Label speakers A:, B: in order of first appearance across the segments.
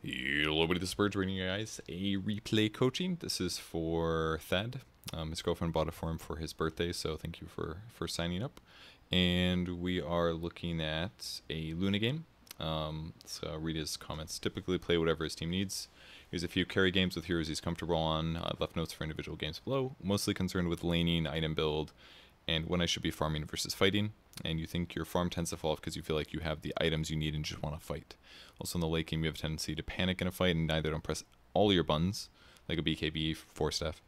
A: Hello, buddy. This is Purge bringing you guys a replay coaching. This is for Thad. His girlfriend bought it for him for his birthday, so thank you for signing up. And we are looking at a Luna game. So read his comments. Typically play whatever his team needs. Here's a few carry games with heroes he's comfortable on. Left notes for individual games below. Mostly concerned with laning, item build, and when I should be farming versus fighting. And you think your farm tends to fall off because you feel like you have the items you need and just want to fight. Also in the late game, you have a tendency to panic in a fight and either don't press all your buttons, like a BKB, 4-staff.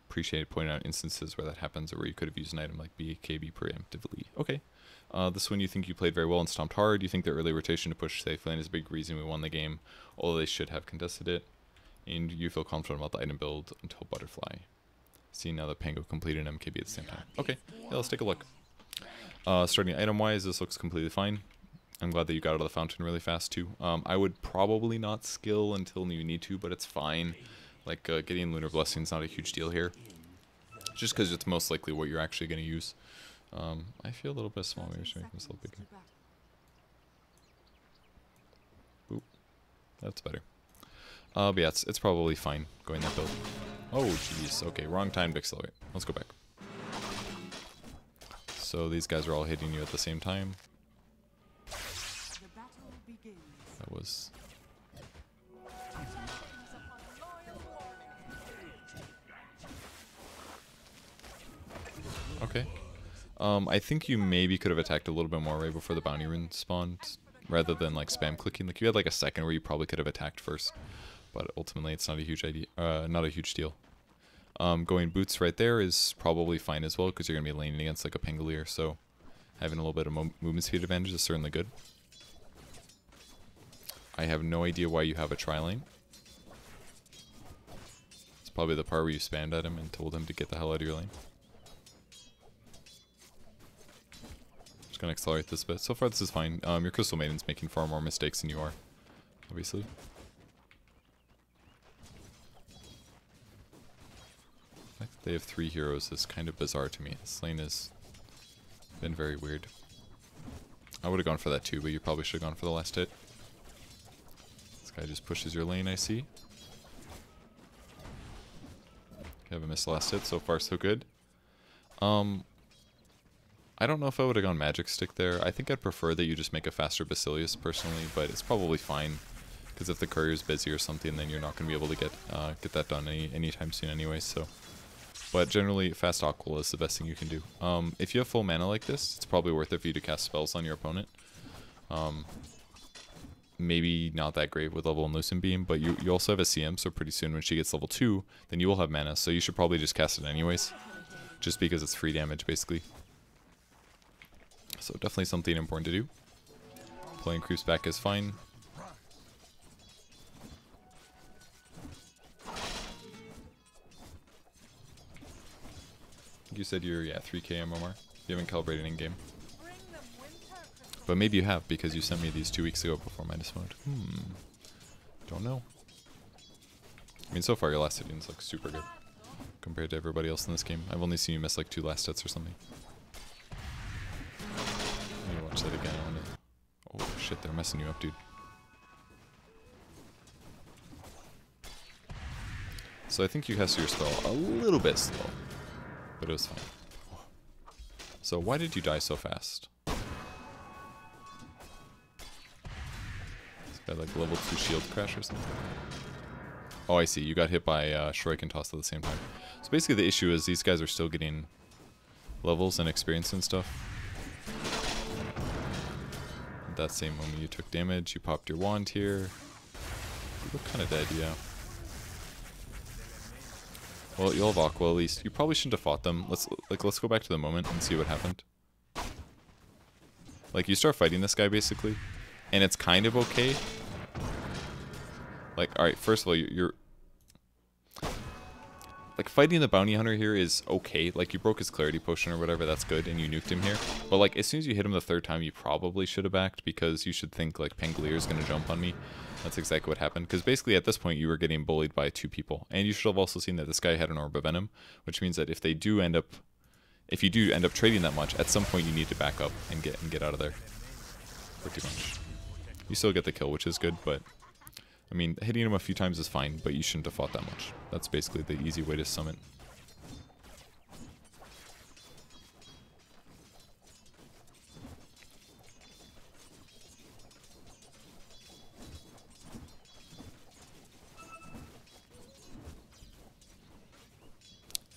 A: Appreciate pointing out instances where that happens or where you could have used an item like BKB preemptively. Okay. This one you think you played very well and stomped hard. You think the early rotation to push safe lane is a big reason we won the game, although they should have contested it. And you feel confident about the item build until Butterfly. See now that Pango completed an MKB at the same time. Okay, yeah, let's take a look. Starting item-wise, this looks completely fine. I'm glad that you got out of the fountain really fast too. I would probably not skill until you need to, but it's fine. Like getting Lunar Blessing is not a huge deal here. Just because it's most likely what you're actually going to use. I feel a little bit small. Maybe I should make this a little bigger. Oop, that's better. But yeah, it's probably fine going that build. Oh jeez, okay, wrong time to accelerate. Let's go back. So these guys are all hitting you at the same time. That was... Okay. I think you maybe could have attacked a little bit more right before the bounty rune spawned, rather than like spam clicking. Like you had like a second where you probably could have attacked first, but ultimately it's not a huge idea, not a huge deal. Going boots right there is probably fine as well because you're gonna be laning against like a Pangolier, so having a little bit of movement speed advantage is certainly good. I have no idea why you have a tri-lane. It's probably the part where you spammed at him and told him to get the hell out of your lane. Just gonna accelerate this bit. So far this is fine. Your Crystal Maiden's making far more mistakes than you are, obviously. The fact that they have 3 heroes is kind of bizarre to me. This lane has been very weird. I would have gone for that too, but you probably should have gone for the last hit. This guy just pushes your lane, I see. Haven't missed the last hit. So far, so good. I don't know if I would have gone Magic Stick there. I think I'd prefer that you just make a faster Basilius personally, but it's probably fine. Because if the courier's busy or something, then you're not going to be able to get that done anytime soon anyway, so... But generally, fast Aquila is the best thing you can do. If you have full mana like this, it's probably worth it for you to cast spells on your opponent. Maybe not that great with level 1 Lucent Beam, but you also have a CM, so pretty soon when she gets level 2, then you will have mana, so you should probably just cast it anyways. Just because it's free damage, basically. So definitely something important to do. Playing creeps back is fine. You said you're, 3k MMR. You haven't calibrated in-game. But maybe you have, because you sent me these 2 weeks ago before Minus Mode. Don't know. I mean, so far your last hitting's like super good compared to everybody else in this game. I've only seen you miss like 2 last hits or something. Let me watch that again. Oh shit, they're messing you up, dude. So I think you casted your spell a little bit slow. But it was fine. So why did you die so fast? This guy like level 2 shield crash or something? Oh, I see. You got hit by Shrike and Toss at the same time. So basically the issue is these guys are still getting levels and experience and stuff. At that same moment you took damage, you popped your wand here. You look kind of dead, yeah. Well, you'll have Aqua at least. You probably shouldn't have fought them. Let's go back to the moment and see what happened. Like, you start fighting this guy, basically, and it's kind of okay. Like, alright, first of all, you're... Like, fighting the bounty hunter here is okay. Like, you broke his clarity potion or whatever, that's good, and you nuked him here. But, like, as soon as you hit him the 3rd time, you probably should have backed, because you should think, like, Pangolier's gonna jump on me. That's exactly what happened, because basically at this point you were getting bullied by 2 people. And you should have also seen that this guy had an Orb of Venom, which means that if you do end up trading that much, at some point you need to back up and get out of there. Pretty much. You still get the kill, which is good, but I mean, hitting him a few times is fine, but you shouldn't have fought that much. That's basically the easy way to sum it.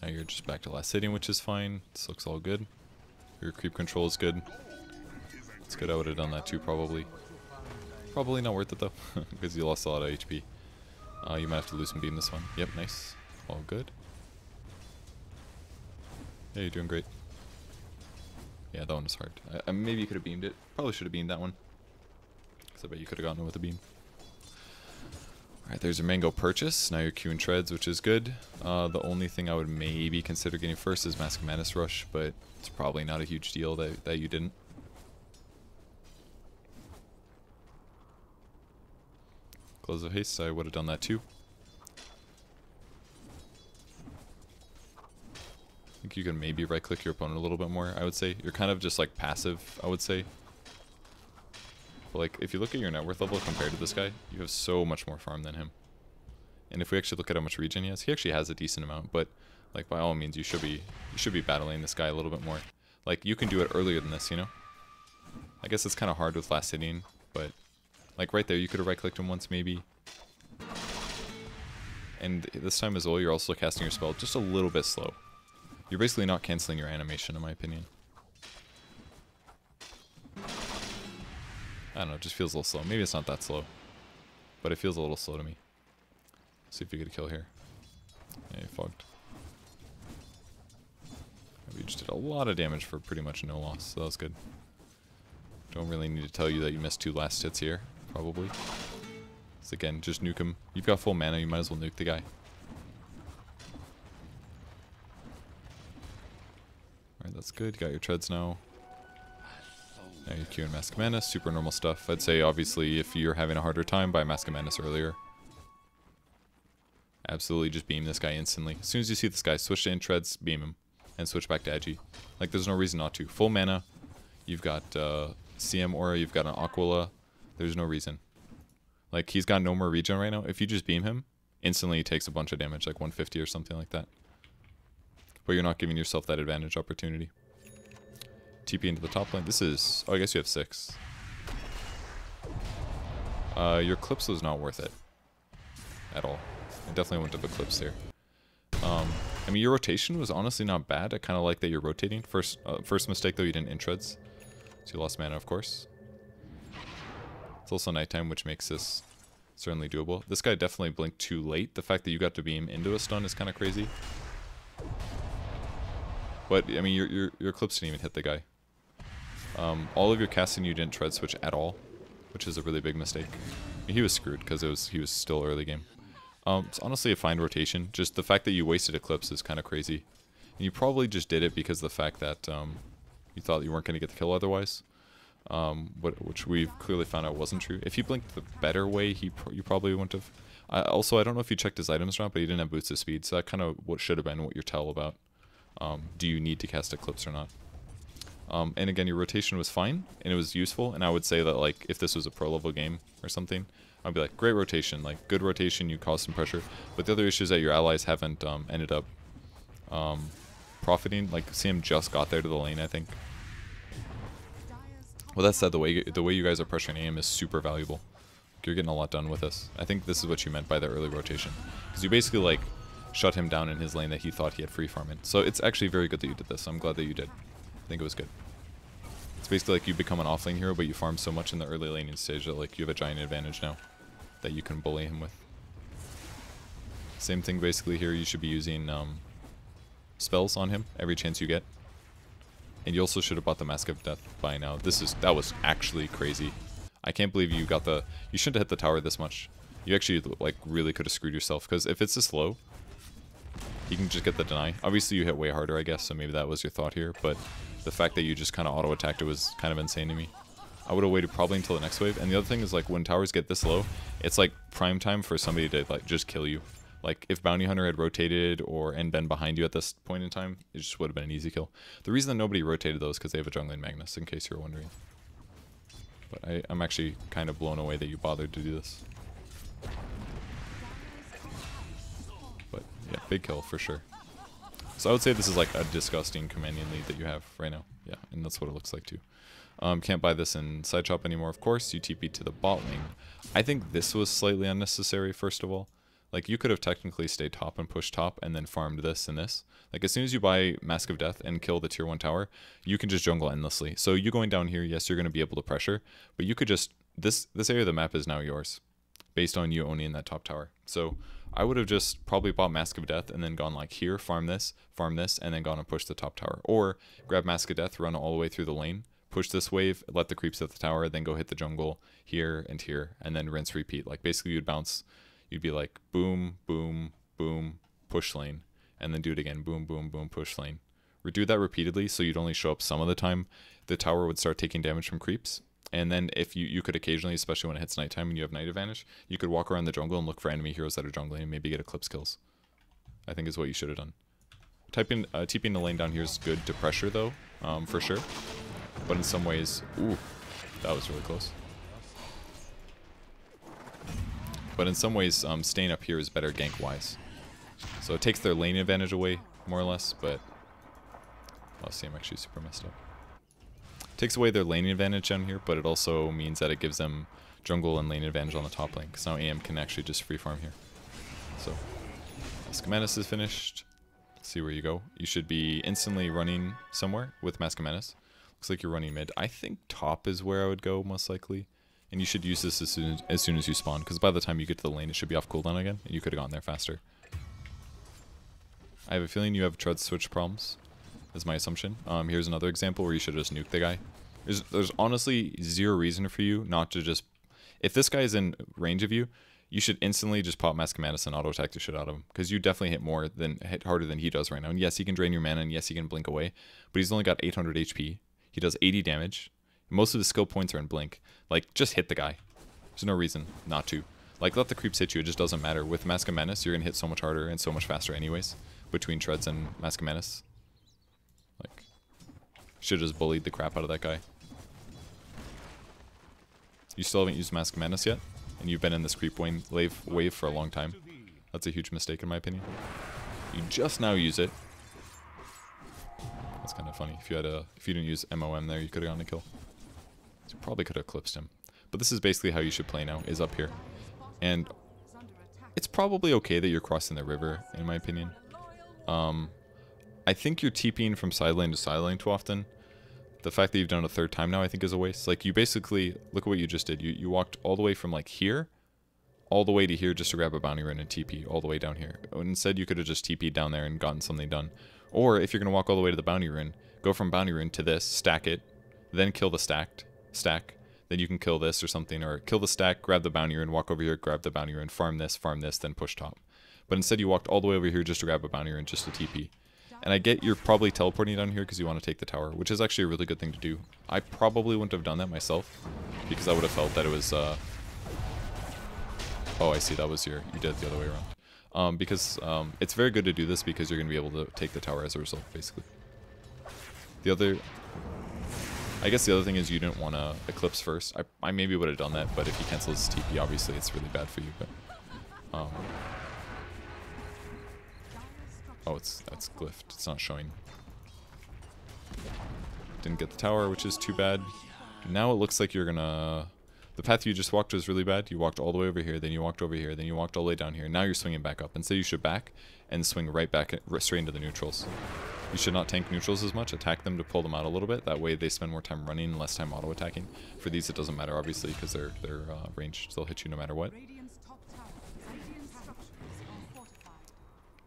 A: Now you're just back to last hitting, which is fine. This looks all good. Your creep control is good. It's good, I would have done that too, probably. Probably not worth it though, because you lost a lot of HP. You might have to lose some beam this one. Yep, nice. All good. Yeah, you're doing great. Yeah, that one was hard. Maybe you could have beamed it. Probably should have beamed that one. Because I bet you could have gotten it with a beam. Alright, there's your mango purchase. Now you're queuing treads, which is good. The only thing I would maybe consider getting first is Mask of Madness Rush, but it's probably not a huge deal that you didn't. Close of Haste, I would have done that too. I think you can maybe right click your opponent a little bit more, I would say. You're kind of just like passive, I would say. But like, if you look at your net worth level compared to this guy, you have so much more farm than him. And if we actually look at how much regen he actually has a decent amount, but like by all means you should be battling this guy a little bit more. Like you can do it earlier than this, you know? I guess it's kind of hard with last hitting, but like right there you could have right clicked him once maybe. And this time as well you're also casting your spell just a little bit slow. You're basically not canceling your animation in my opinion. I don't know, it just feels a little slow. Maybe it's not that slow, but it feels a little slow to me. See if you get a kill here. Yeah, you fogged. We just did a lot of damage for pretty much no loss, so that was good. Don't really need to tell you that you missed 2 last hits here, probably. So again, just nuke him. You've got full mana, you might as well nuke the guy. Alright, that's good. You got your treads now. Now you're queuing Mask of Madness, super normal stuff. I'd say obviously if you're having a harder time, buy Mask of Madness earlier. Absolutely just beam this guy instantly. As soon as you see this guy, switch to treads, beam him. And switch back to Edgy. Like there's no reason not to. Full mana, you've got CM Aura, you've got an Aquila. There's no reason. Like he's got no more regen right now. If you just beam him, instantly he takes a bunch of damage, like 150 or something like that. But you're not giving yourself that advantage opportunity. TP into the top lane. This is... oh, I guess you have 6. Your Eclipse was not worth it. At all. I definitely wouldn't have Eclipse here. I mean, your rotation was honestly not bad. I kind of like that you're rotating. First mistake, though, you didn't intreads. So you lost mana, of course. It's also nighttime, which makes this certainly doable. This guy definitely blinked too late. The fact that you got to beam into a stun is kind of crazy. But, I mean, your Eclipse didn't even hit the guy. All of your casting you didn't tread switch at all, which is a really big mistake. I mean, he was screwed because he was still early game. It's honestly a fine rotation. Just the fact that you wasted Eclipse is kind of crazy. And you probably just did it because of the fact that you thought you weren't going to get the kill otherwise. Which we've clearly found out wasn't true. If he blinked the better way, you probably wouldn't have. Also, I don't know if you checked his items or not, but he didn't have boots of speed, so that kind of should have been what you're tell about. Do you need to cast Eclipse or not? And again, your rotation was fine, and it was useful, and I would say that, like, if this was a pro level game or something, I'd be like, great rotation, like, good rotation, you cause some pressure, but the other issue is that your allies haven't ended up profiting. Like, CM just got there to the lane, I think. Well, that said, the way you guys are pressuring AM is super valuable. You're getting a lot done with this. I think this is what you meant by the early rotation, because you basically, like, shut him down in his lane that he thought he had free farm in. So it's actually very good that you did this. I'm glad that you did. I think it was good. It's basically like you become an offlane hero, but you farm so much in the early laning stage that like you have a giant advantage now that you can bully him with. Same thing basically here. You should be using spells on him every chance you get. And you also should have bought the Mask of Death by now. That was actually crazy. I can't believe you got the... You shouldn't have hit the tower this much. You actually like really could have screwed yourself, because if it's this low, you can just get the deny. Obviously you hit way harder, I guess, so maybe that was your thought here, but the fact that you just kind of auto-attacked it was kind of insane to me. I would have waited probably until the next wave, and the other thing is, like, when towers get this low, it's like prime time for somebody to like just kill you. Like, if Bounty Hunter had rotated and been behind you at this point in time, it just would have been an easy kill. The reason that nobody rotated those is because they have a jungling Magnus, in case you were wondering. But I'm actually kind of blown away that you bothered to do this. Yeah, big kill for sure. So I would say this is like a disgusting commanding lead that you have right now. Yeah, and that's what it looks like too. Can't buy this in side shop anymore, of course. You TP to the bot lane. I think this was slightly unnecessary, first of all. Like, you could have technically stayed top and pushed top and then farmed this and this. Like, as soon as you buy Mask of Death and kill the tier 1 tower, you can just jungle endlessly. So you going down here, yes, you're going to be able to pressure, but you could just... This area of the map is now yours, based on you owning that top tower. So I would have just probably bought Mask of Death and then gone like here, farm this, and then gone and push the top tower. Or grab Mask of Death, run all the way through the lane, push this wave, let the creeps at the tower, then go hit the jungle here, and then rinse, repeat. Like, basically you'd bounce... You'd be like, boom, boom, boom, push lane, and then do it again, boom, boom, boom, push lane. Do that repeatedly, so you'd only show up some of the time. The tower would start taking damage from creeps, and then if you could occasionally, especially when it hits nighttime and you have night advantage, you could walk around the jungle and look for enemy heroes that are jungling and maybe get eclipse kills. I think is what you should have done. TPing the lane down here is good to pressure though, for sure. But in some ways, ooh, that was really close. But in some ways, staying up here is better gank-wise. So it takes their lane advantage away, more or less, but... Oh, see, I'm actually super messed up. Takes away their lane advantage down here, but it also means that it gives them jungle and lane advantage on the top lane, because now AM can actually just free farm here. So, Mask is finished. Let's see where you go. You should be instantly running somewhere with Mask. Looks like you're running mid. I think top is where I would go, most likely. And you should use this as soon as you spawn, because by the time you get to the lane, it should be off cooldown again, and you could have gone there faster. I have a feeling you have tread switch problems, is my assumption. Here's another example where you should just nuke the guy. There's honestly zero reason for you not to just... If this guy is in range of you, you should instantly just pop Mask and auto attack the shit out of him, because you definitely hit harder than he does right now. And yes, he can drain your mana, and yes, he can blink away, but he's only got 800 HP. He does 80 damage. Most of the skill points are in blink. Like, just hit the guy. There's no reason not to. Like, let the creeps hit you. It just doesn't matter. With Mask of Menace, you're going to hit so much harder and so much faster anyways, between treads and Mask of Menace. Like, should have just bullied the crap out of that guy. You still haven't used Mask of Menace yet, and you've been in this creep wave for a long time. That's a huge mistake in my opinion. You just now use it. That's kind of funny. If you didn't use MOM there, you could have gotten a kill. You probably could have eclipsed him. But this is basically how you should play now, is up here. And it's probably okay that you're crossing the river, in my opinion. I think you're TPing from side lane to side lane too often. The fact that you've done it a third time now, I think, is a waste. Like, you basically, look at what you just did. You walked all the way from, like, here, all the way to here just to grab a bounty run and TP all the way down here. Instead, you could have just TP'd down there and gotten something done. Or, if you're going to walk all the way to the bounty run, go from bounty run to this, stack it, then kill the stack, then you can kill this or something, or kill the stack, grab the bounty run, walk over here, grab the bounty run, farm this, then push top. But instead you walked all the way over here just to grab a bounty run, just to TP. And I get you're probably teleporting down here because you want to take the tower, which is actually a really good thing to do. I probably wouldn't have done that myself, because I would have felt that it was, oh, I see, that was you did it the other way around. It's very good to do this because you're going to be able to take the tower as a result, basically. I guess the other thing is you didn't want to eclipse first. I maybe would have done that, but if he cancels his TP, obviously it's really bad for you. But oh, that's glyphed. It's not showing. Didn't get the tower, which is too bad. Now it looks like you're gonna... The path you just walked was really bad. You walked all the way over here, then you walked over here, then you walked all the way down here. Now you're swinging back up. Instead, you should back and swing right back straight into the neutrals. You should not tank neutrals as much. Attack them to pull them out a little bit. That way they spend more time running and less time auto-attacking. For these, it doesn't matter, obviously, because their range still hit you no matter what.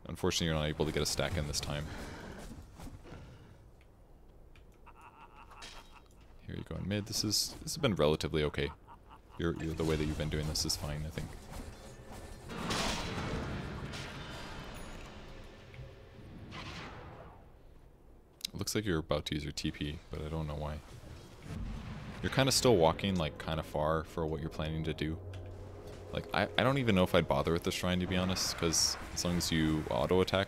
A: Unfortunately, you're not able to get a stack in this time. Here you go in mid. This has been relatively okay. The way that you've been doing this is fine, I think. It looks like you're about to use your TP, but I don't know why. You're kind of still walking, like, kind of far for what you're planning to do. Like, I don't even know if I'd bother with the shrine, to be honest, because as long as you auto-attack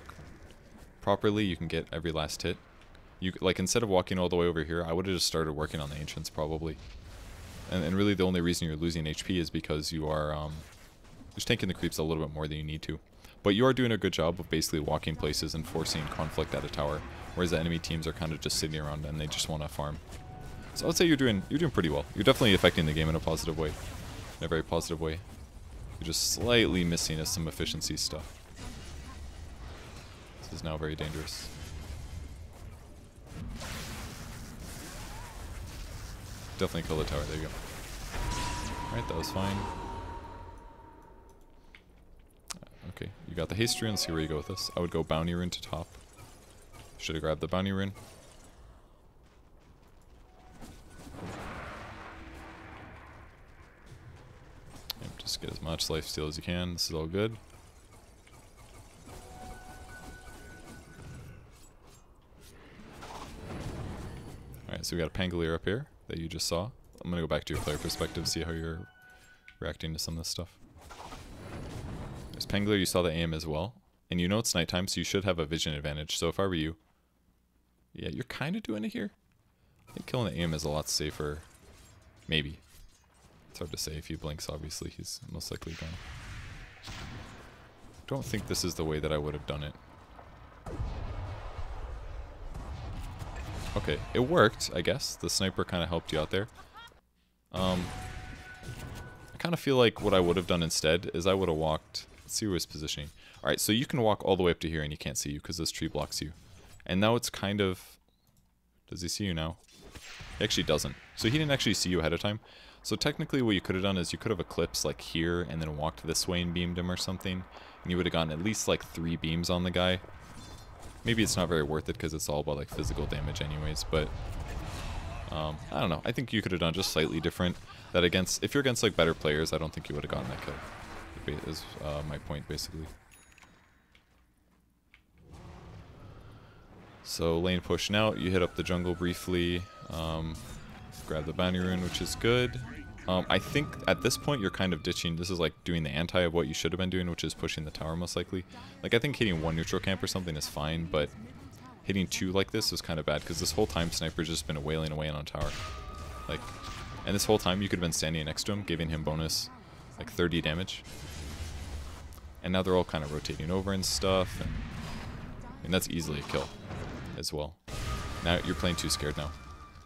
A: properly, you can get every last hit. Like, instead of walking all the way over here, I would have just started working on the ancients, probably. And really the only reason you're losing HP is because you are just tanking the creeps a little bit more than you need to. But you are doing a good job of basically walking places and forcing conflict at a tower, whereas the enemy teams are kind of just sitting around and they just want to farm. So I would say you're doing pretty well. You're definitely affecting the game in a positive way, in a very positive way. You're just slightly missing some efficiency stuff. This is now very dangerous. Definitely kill the tower. There you go. Alright, that was fine. Okay, you got the haste rune. Let's see where you go with this. I would go bounty rune to top. Should have grabbed the bounty rune. Yep, just get as much lifesteal as you can. This is all good. Alright, so we got a Pangolier up here that you just saw. I'm gonna go back to your player perspective, see how you're reacting to some of this stuff. There's Pangolier, you saw the aim as well. And you know it's nighttime, so you should have a vision advantage. So if I were you, yeah, you're kind of doing it here. I think killing the aim is a lot safer. Maybe. It's hard to say. If he blinks, obviously, he's most likely gone. Don't think this is the way that I would have done it. Okay, it worked, I guess. The sniper kind of helped you out there. I kind of feel like what I would have done instead is I would have walked... Let's see where he's positioning. Alright, so you can walk all the way up to here and he can't see you because this tree blocks you. And now it's kind of... Does he see you now? He actually doesn't. So he didn't actually see you ahead of time. So technically what you could have done is you could have eclipsed like here and then walked this way and beamed him or something. And you would have gotten at least like 3 beams on the guy. Maybe it's not very worth it because it's all about like physical damage anyways, but... I don't know. I think you could have done just slightly different. That against... If you're against like better players, I don't think you would have gotten that kill. Is my point basically. So lane pushing out, you hit up the jungle briefly, grab the bounty rune, which is good. I think at this point you're kind of ditching. This is like doing the anti of what you should have been doing, which is pushing the tower most likely. Like I think hitting 1 neutral camp or something is fine, but hitting 2 like this is kind of bad because this whole time Sniper's just been wailing away on tower. Like, and this whole time you could have been standing next to him, giving him bonus like 30 damage. And now they're all kind of rotating over and stuff, and that's easily a kill as well. Now you're playing too scared now.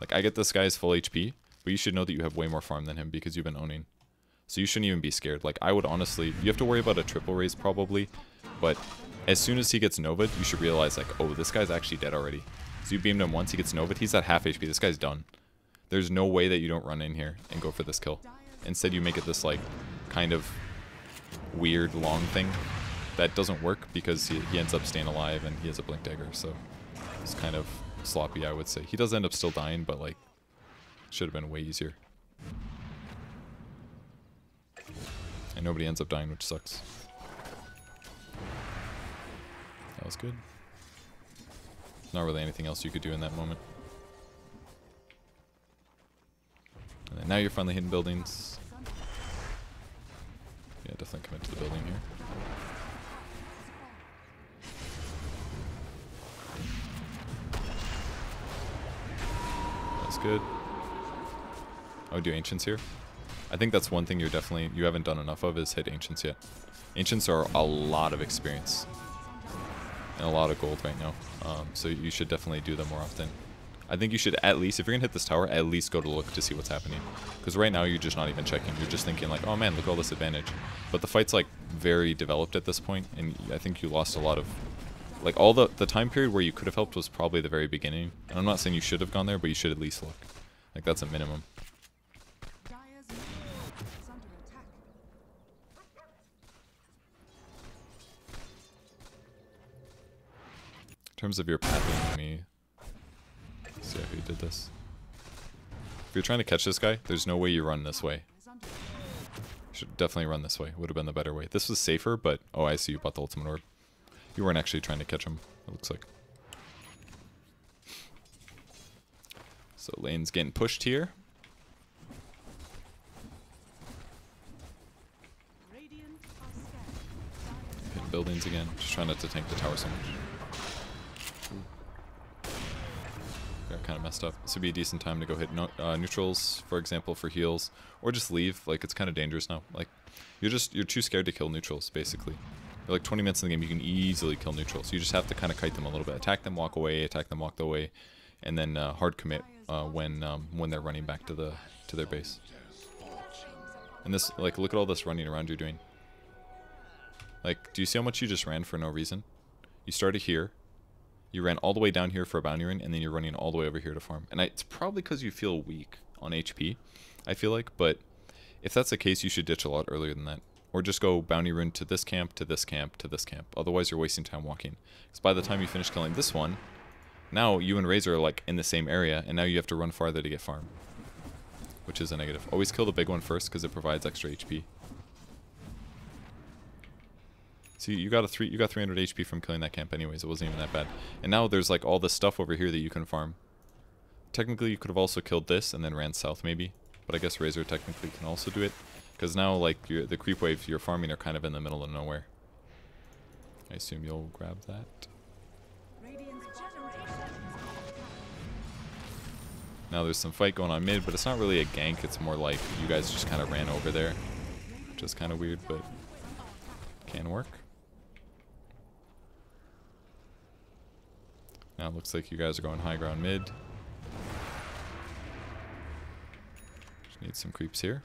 A: Like I get this guy's full HP, but you should know that you have way more farm than him because you've been owning. So you shouldn't even be scared. Like I would honestly, you have to worry about a triple raise probably, but as soon as he gets Nova'd, you should realize like, oh, this guy's actually dead already. So you beamed him once, he gets Nova'd, he's at half HP, this guy's done. There's no way that you don't run in here and go for this kill. Instead you make it this like, kind of weird long thing that doesn't work because he ends up staying alive and he has a blink dagger, so it's kind of sloppy, I would say. He does end up still dying, but like should have been way easier. And nobody ends up dying, which sucks. That was good. Not really anything else you could do in that moment. And then now you're finally hitting buildings. Yeah, definitely come into the building here. That's good. I would do Ancients here. I think that's one thing you haven't done enough of is hit Ancients yet. Ancients are a lot of experience. And a lot of gold right now. So you should definitely do them more often. I think you should at least, if you're going to hit this tower, at least go to look to see what's happening. Because right now you're just not even checking. You're just thinking like, oh man, look at all this advantage. But the fight's like very developed at this point, and I think you lost a lot of... Like all the time period where you could have helped was probably the very beginning. And I'm not saying you should have gone there, but you should at least look. Like that's a minimum. In terms of your pathing, let me see how you did this. If you're trying to catch this guy, there's no way you run this way. You should definitely run this way. Would have been the better way. This was safer, but... Oh, I see you bought the ultimate orb. You weren't actually trying to catch him, it looks like. So lane's getting pushed here. Hitting buildings again. Just trying not to tank the tower so much. Got kind of messed up. This would be a decent time to go hit neutrals, for example, for heals, or just leave. Like it's kind of dangerous now. Like you're too scared to kill neutrals, basically. Or like 20 minutes in the game, you can easily kill neutral. So you just have to kind of kite them a little bit. Attack them, walk away, attack them, walk away, and then hard commit when they're running back to their base. And this, like, look at all this running around you're doing. Like, do you see how much you just ran for no reason? You started here, you ran all the way down here for a bounty run, and then you're running all the way over here to farm. And it's probably because you feel weak on HP, I feel like, but if that's the case, you should ditch a lot earlier than that. Or just go bounty run to this camp, to this camp, to this camp. Otherwise, you're wasting time walking. Because by the time you finish killing this one, now you and Razor are like in the same area, and now you have to run farther to get farm. Which is a negative. Always kill the big one first, because it provides extra HP. See, you got 300 HP from killing that camp anyways. It wasn't even that bad. And now there's like all this stuff over here that you can farm. Technically, you could have also killed this and then ran south maybe. But I guess Razor technically can also do it. Because now, like, the creep waves you're farming are kind of in the middle of nowhere. I assume you'll grab that. Now there's some fight going on mid, but it's not really a gank. It's more like you guys just kind of ran over there. Which is kind of weird, but can work. Now it looks like you guys are going high ground mid. Just need some creeps here.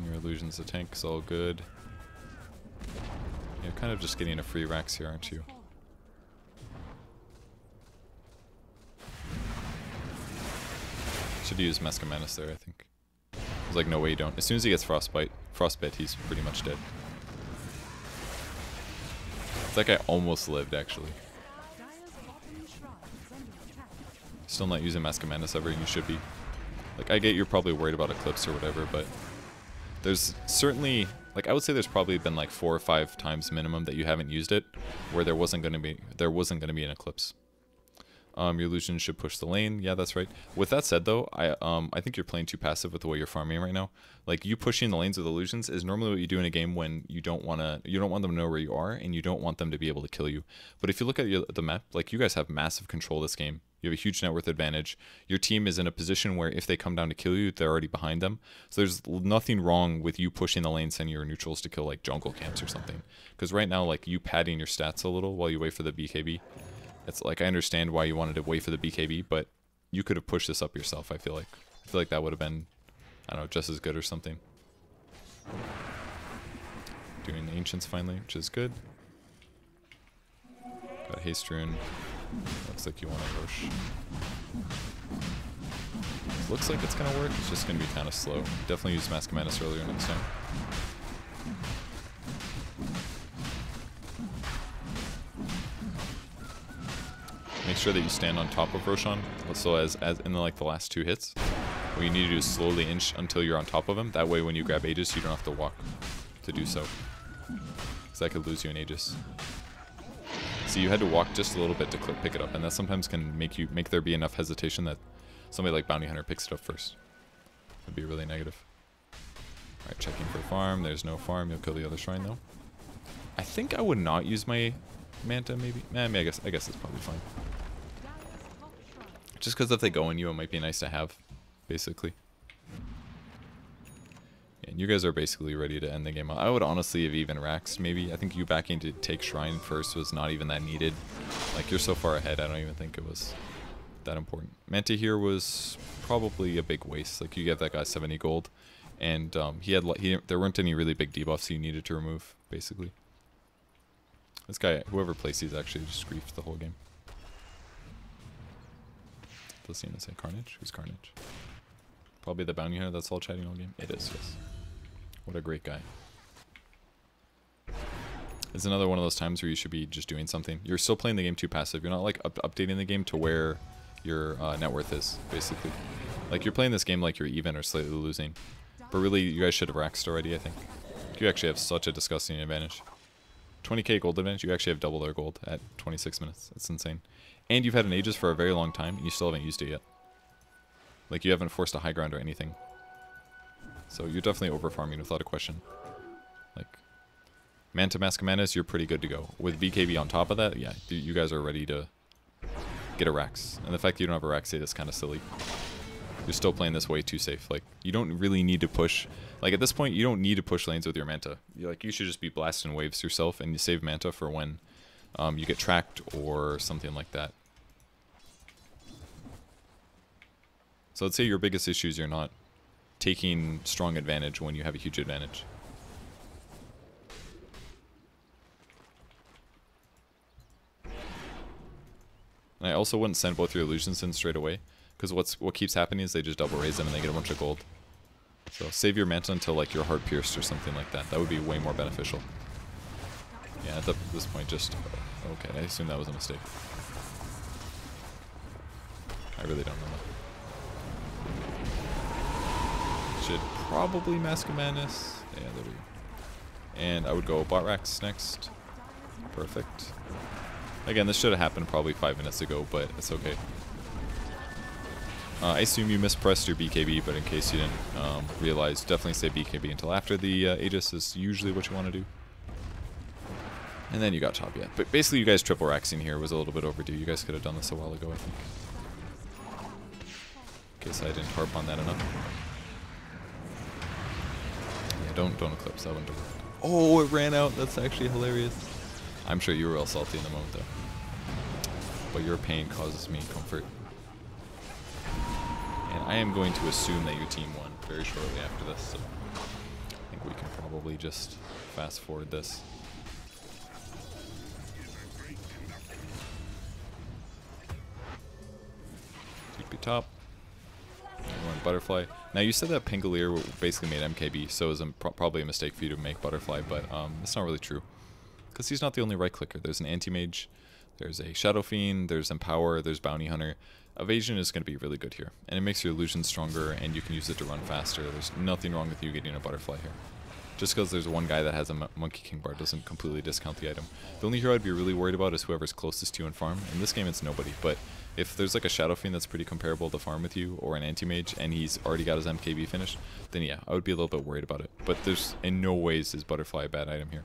A: Your illusions to tank is all good. You're kind of just getting a free Rax here, aren't you? Should use Mescamanus there, I think. There's like no way you don't. As soon as he gets frostbite, he's pretty much dead. That guy almost lived, actually. Still not using Mescamanus ever, and you should be. Like, I get you're probably worried about Eclipse or whatever, but there's certainly, like, I would say there's probably been like 4 or 5 times minimum that you haven't used it, where there wasn't gonna be an Eclipse. Your illusion should push the lane. Yeah, that's right. With that said, though, I think you're playing too passive with the way you're farming right now. Like, you pushing the lanes with illusions is normally what you do in a game when you don't want them to know where you are, and you don't want them to be able to kill you. But if you look at the map, like, you guys have massive control of this game. You have a huge net worth advantage. Your team is in a position where if they come down to kill you, they're already behind them. So there's nothing wrong with you pushing the lane, sending your neutrals to kill like jungle camps or something. Because right now, like, you padding your stats a little while you wait for the BKB. It's like, I understand why you wanted to wait for the BKB, but you could have pushed this up yourself, I feel like. I feel like that would have been, I don't know, just as good or something. Doing the Ancients finally, which is good. Got Haste Rune. Looks like you want to rush. Looks like it's gonna work. It's just gonna be kind of slow. Definitely use Mescamanus earlier next time. Make sure that you stand on top of Roshan. So as in like the last 2 hits, what you need to do is slowly inch until you're on top of him. That way, when you grab Aegis, you don't have to walk to do so. Because that could lose you an Aegis. So you had to walk just a little bit to pick it up, and that sometimes can make there be enough hesitation that somebody like Bounty Hunter picks it up first. Would be really negative. Alright, checking for farm. There's no farm. You'll kill the other shrine though. I think I would not use my Manta, maybe. I guess it's probably fine. Just because if they go on you, it might be nice to have, basically. And you guys are basically ready to end the game. I would honestly have even Raxed, maybe. I think you backing to take Shrine first was not even that needed. Like, you're so far ahead, I don't even think it was that important. Manta here was probably a big waste. Like, you get that guy 70 gold, and there weren't any really big debuffs you needed to remove, basically. This guy, whoever plays these, actually just griefed the whole game. Listening to say Carnage? Who's Carnage? Probably the bounty hunter that's all chatting all game? It is, yes. What a great guy. It's another one of those times where you should be just doing something. You're still playing the game too passive. You're not like updating the game to where your net worth is, basically. Like, you're playing this game like you're even or slightly losing. But really, you guys should have Raxed already, I think. You actually have such a disgusting advantage. 20k gold advantage, you actually have double their gold at 26 minutes. That's insane. And you've had an Aegis for a very long time, and you still haven't used it yet. Like, you haven't forced a high ground or anything. So you're definitely over farming without a question. Like, Manta Mascamanas, you're pretty good to go. With BKB on top of that, yeah, you guys are ready to get a Rax. And the fact that you don't have a Rax 8 is kind of silly. You're still playing this way too safe. Like, you don't really need to push. Like, at this point, you don't need to push lanes with your Manta. You should just be blasting waves yourself, and you save Manta for when you get tracked or something like that. So I'd say your biggest issue is you're not taking strong advantage when you have a huge advantage. And I also wouldn't send both your illusions in straight away, because what keeps happening is they just double raise them and they get a bunch of gold. So save your Manta until like your heart pierced or something like that. That would be way more beneficial. Yeah, at this point just... Okay, I assume that was a mistake. I really don't know that. Should probably Mask of Madness. Yeah, there we go. And I would go Bot Rax next. Perfect. Again, this should have happened probably 5 minutes ago, but it's okay. I assume you mispressed your BKB, but in case you didn't realize, definitely say BKB until after the Aegis is usually what you want to do. And then you got top yet. But basically you guys triple Raxing here was a little bit overdue. You guys could have done this a while ago, I think. In case I didn't harp on that enough. Yeah, don't eclipse, that wouldn't have worked. Oh, it ran out. That's actually hilarious. I'm sure you were all salty in the moment though. But your pain causes me comfort. And I am going to assume that your team won very shortly after this, so I think we can probably just fast forward this. TP top. We're in Butterfly. Now you said that Pangolier basically made MKB, so it was probably a mistake for you to make Butterfly, but it's not really true. Because he's not the only right clicker. There's an Anti-Mage, there's a Shadow Fiend, there's Empower, there's Bounty Hunter. Evasion is going to be really good here, and it makes your illusion stronger, and you can use it to run faster. There's nothing wrong with you getting a Butterfly here. Just because there's one guy that has a Monkey King bar doesn't completely discount the item. The only hero I'd be really worried about is whoever's closest to you in farm. In this game, it's nobody, but if there's like a Shadow Fiend that's pretty comparable to farm with you, or an Anti-Mage, and he's already got his MKB finished, then yeah, I would be a little bit worried about it. But there's in no ways is Butterfly a bad item here.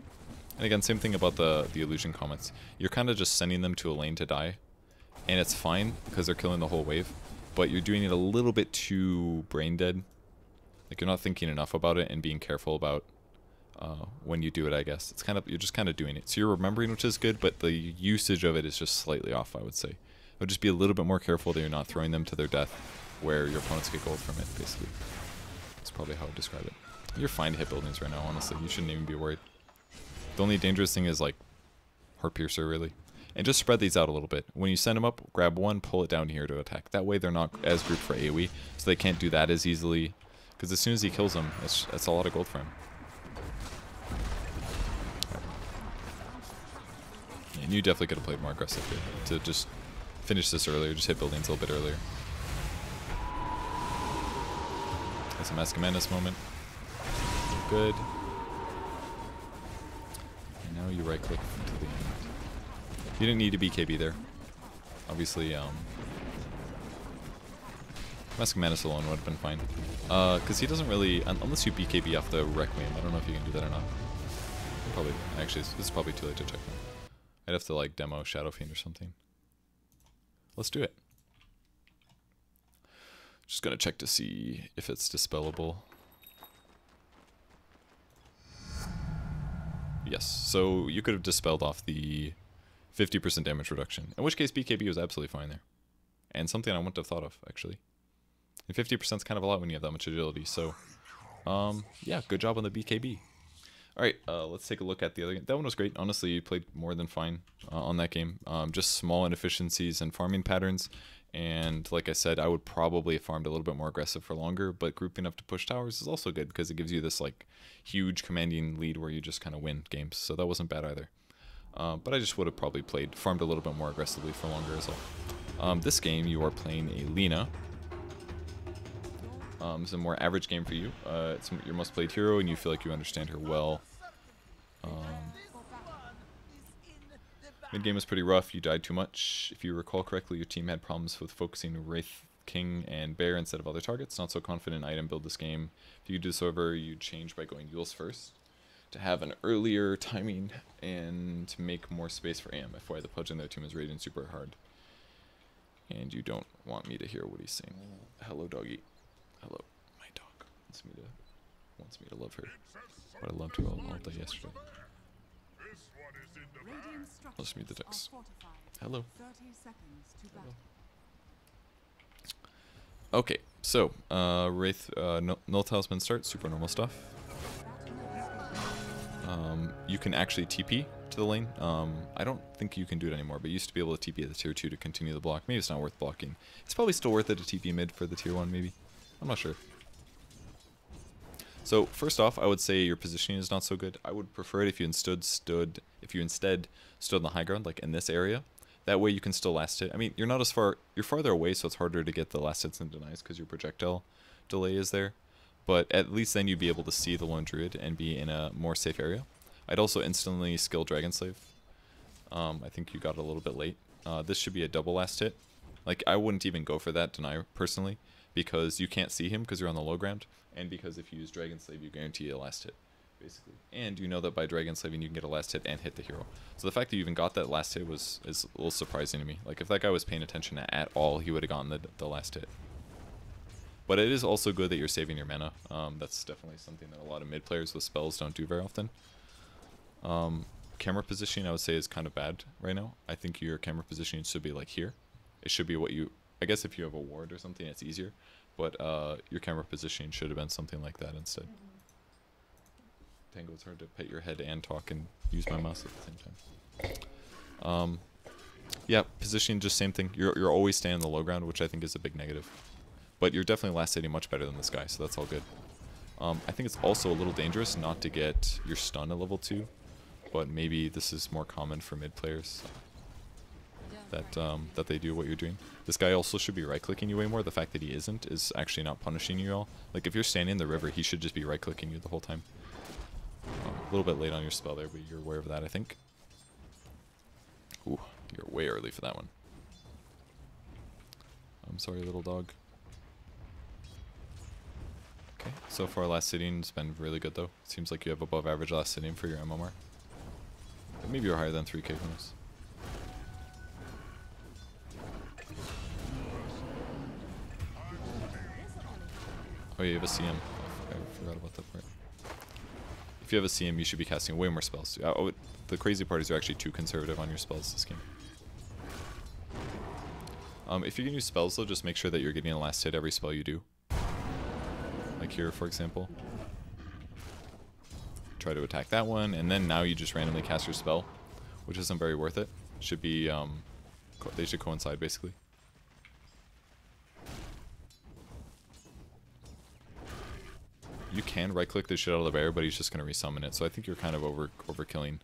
A: And again, same thing about the illusion comments. You're kind of just sending them to a lane to die, and it's fine because they're killing the whole wave, but you're doing it a little bit too brain dead. Like, you're not thinking enough about it and being careful about when you do it, I guess. It's kind of, you're just kind of doing it. So you're remembering, which is good, but the usage of it is just slightly off, I would say. I would just be a little bit more careful that you're not throwing them to their death where your opponents get gold from it, basically. That's probably how I would describe it. You're fine to hit buildings right now, honestly. You shouldn't even be worried. The only dangerous thing is, like, Heart Piercer, really. And just spread these out a little bit. When you send them up, grab one, pull it down here to attack. That way they're not as grouped for AoE, so they can't do that as easily. Because as soon as he kills them, that's a lot of gold for him. And you definitely could have played more aggressive here to just finish this earlier, just hit buildings a little bit earlier. That's a Mask of Madness moment. Good. And now you right click to the end. You didn't need to BKB there. Obviously, Mask of Madness alone would have been fine. Because he doesn't really, unless you BKB off the Requiem, I don't know if you can do that or not. Probably, actually, this is probably too late to check now. I'd have to like demo Shadow Fiend or something. Let's do it. Just gonna check to see if it's dispellable. Yes, so you could have dispelled off the 50% damage reduction, in which case BKB was absolutely fine there. And something I wouldn't have thought of, actually. And 50% is kind of a lot when you have that much agility, so yeah, good job on the BKB. Alright, let's take a look at the other game. That one was great. Honestly, you played more than fine on that game. Just small inefficiencies and farming patterns. And like I said, I would probably have farmed a little bit more aggressive for longer, but grouping up to push towers is also good because it gives you this like huge commanding lead where you just kind of win games. So that wasn't bad either. But I just would have probably farmed a little bit more aggressively for longer as well. This game, you are playing a Lina. It's a more average game for you. It's your most played hero, and you feel like you understand her well. Mid game was pretty rough. You died too much. If you recall correctly, your team had problems with focusing Wraith, King, and Bear instead of other targets. Not so confident item build this game. If you do this over, you'd change by going Yules first to have an earlier timing and to make more space for AM. FYI, the Pudge in their team is raiding super hard. And you don't want me to hear what he's saying. Hello, doggy. Hello, my dog. Wants me to love her. But I loved her all day yesterday. Let's read the text. Hello. Hello. Okay, so Wraith, Null Talisman start, super normal stuff. You can actually TP to the lane. I don't think you can do it anymore, but you used to be able to TP at the tier 2 to continue the block. Maybe it's not worth blocking. It's probably still worth it to TP mid for the tier 1, maybe. I'm not sure. So first off, I would say your positioning is not so good. I would prefer it if you instead stood on the high ground, like in this area. That way you can still last hit. I mean, you're not as far, you're farther away, so it's harder to get the last hits and denies because your projectile delay is there. But at least then you'd be able to see the Lone Druid and be in a more safe area. I'd also instantly skill Dragon Slave. I think you got it a little bit late. This should be a double last hit. Like, I wouldn't even go for that deny personally, because you can't see him because you're on the low ground, and because if you use Dragon Slave, you guarantee a last hit, basically. And you know that by Dragon Slaving, you can get a last hit and hit the hero. So the fact that you even got that last hit is a little surprising to me. Like, if that guy was paying attention at all, he would have gotten the last hit. But it is also good that you're saving your mana. That's definitely something that a lot of mid players with spells don't do very often. Camera positioning, I would say, is kind of bad right now. I think your camera positioning should be like here. It should be what you... I guess if you have a ward or something, it's easier. But your camera positioning should have been something like that instead. Tango, it's hard to pet your head and talk and use my mouse at the same time. Yeah, positioning, just same thing. You're always staying on the low ground, which I think is a big negative. But you're definitely last hitting much better than this guy, so that's all good. I think it's also a little dangerous not to get your stun at level 2. But maybe this is more common for mid players. That they do what you're doing. This guy also should be right-clicking you way more. The fact that he isn't is actually not punishing you all. Like, if you're standing in the river, he should just be right-clicking you the whole time. A little bit late on your spell there, but you're aware of that, I think. Ooh, you're way early for that one. I'm sorry, little dog. Okay, so far last sitting's been really good, though. It seems like you have above average last sitting for your MMR. But maybe you're higher than 3k, who knows? Oh, yeah, you have a CM. I forgot about that part. If you have a CM, you should be casting way more spells. Oh, the crazy part is you're actually too conservative on your spells this game. If you're going to use spells, though, just make sure that you're getting a last hit every spell you do. Like here, for example. Try to attack that one, and then now you just randomly cast your spell, which isn't very worth it. Should be, they should coincide, basically. You can right-click the shit out of the bear, but he's just going to resummon it, so I think you're kind of overkilling.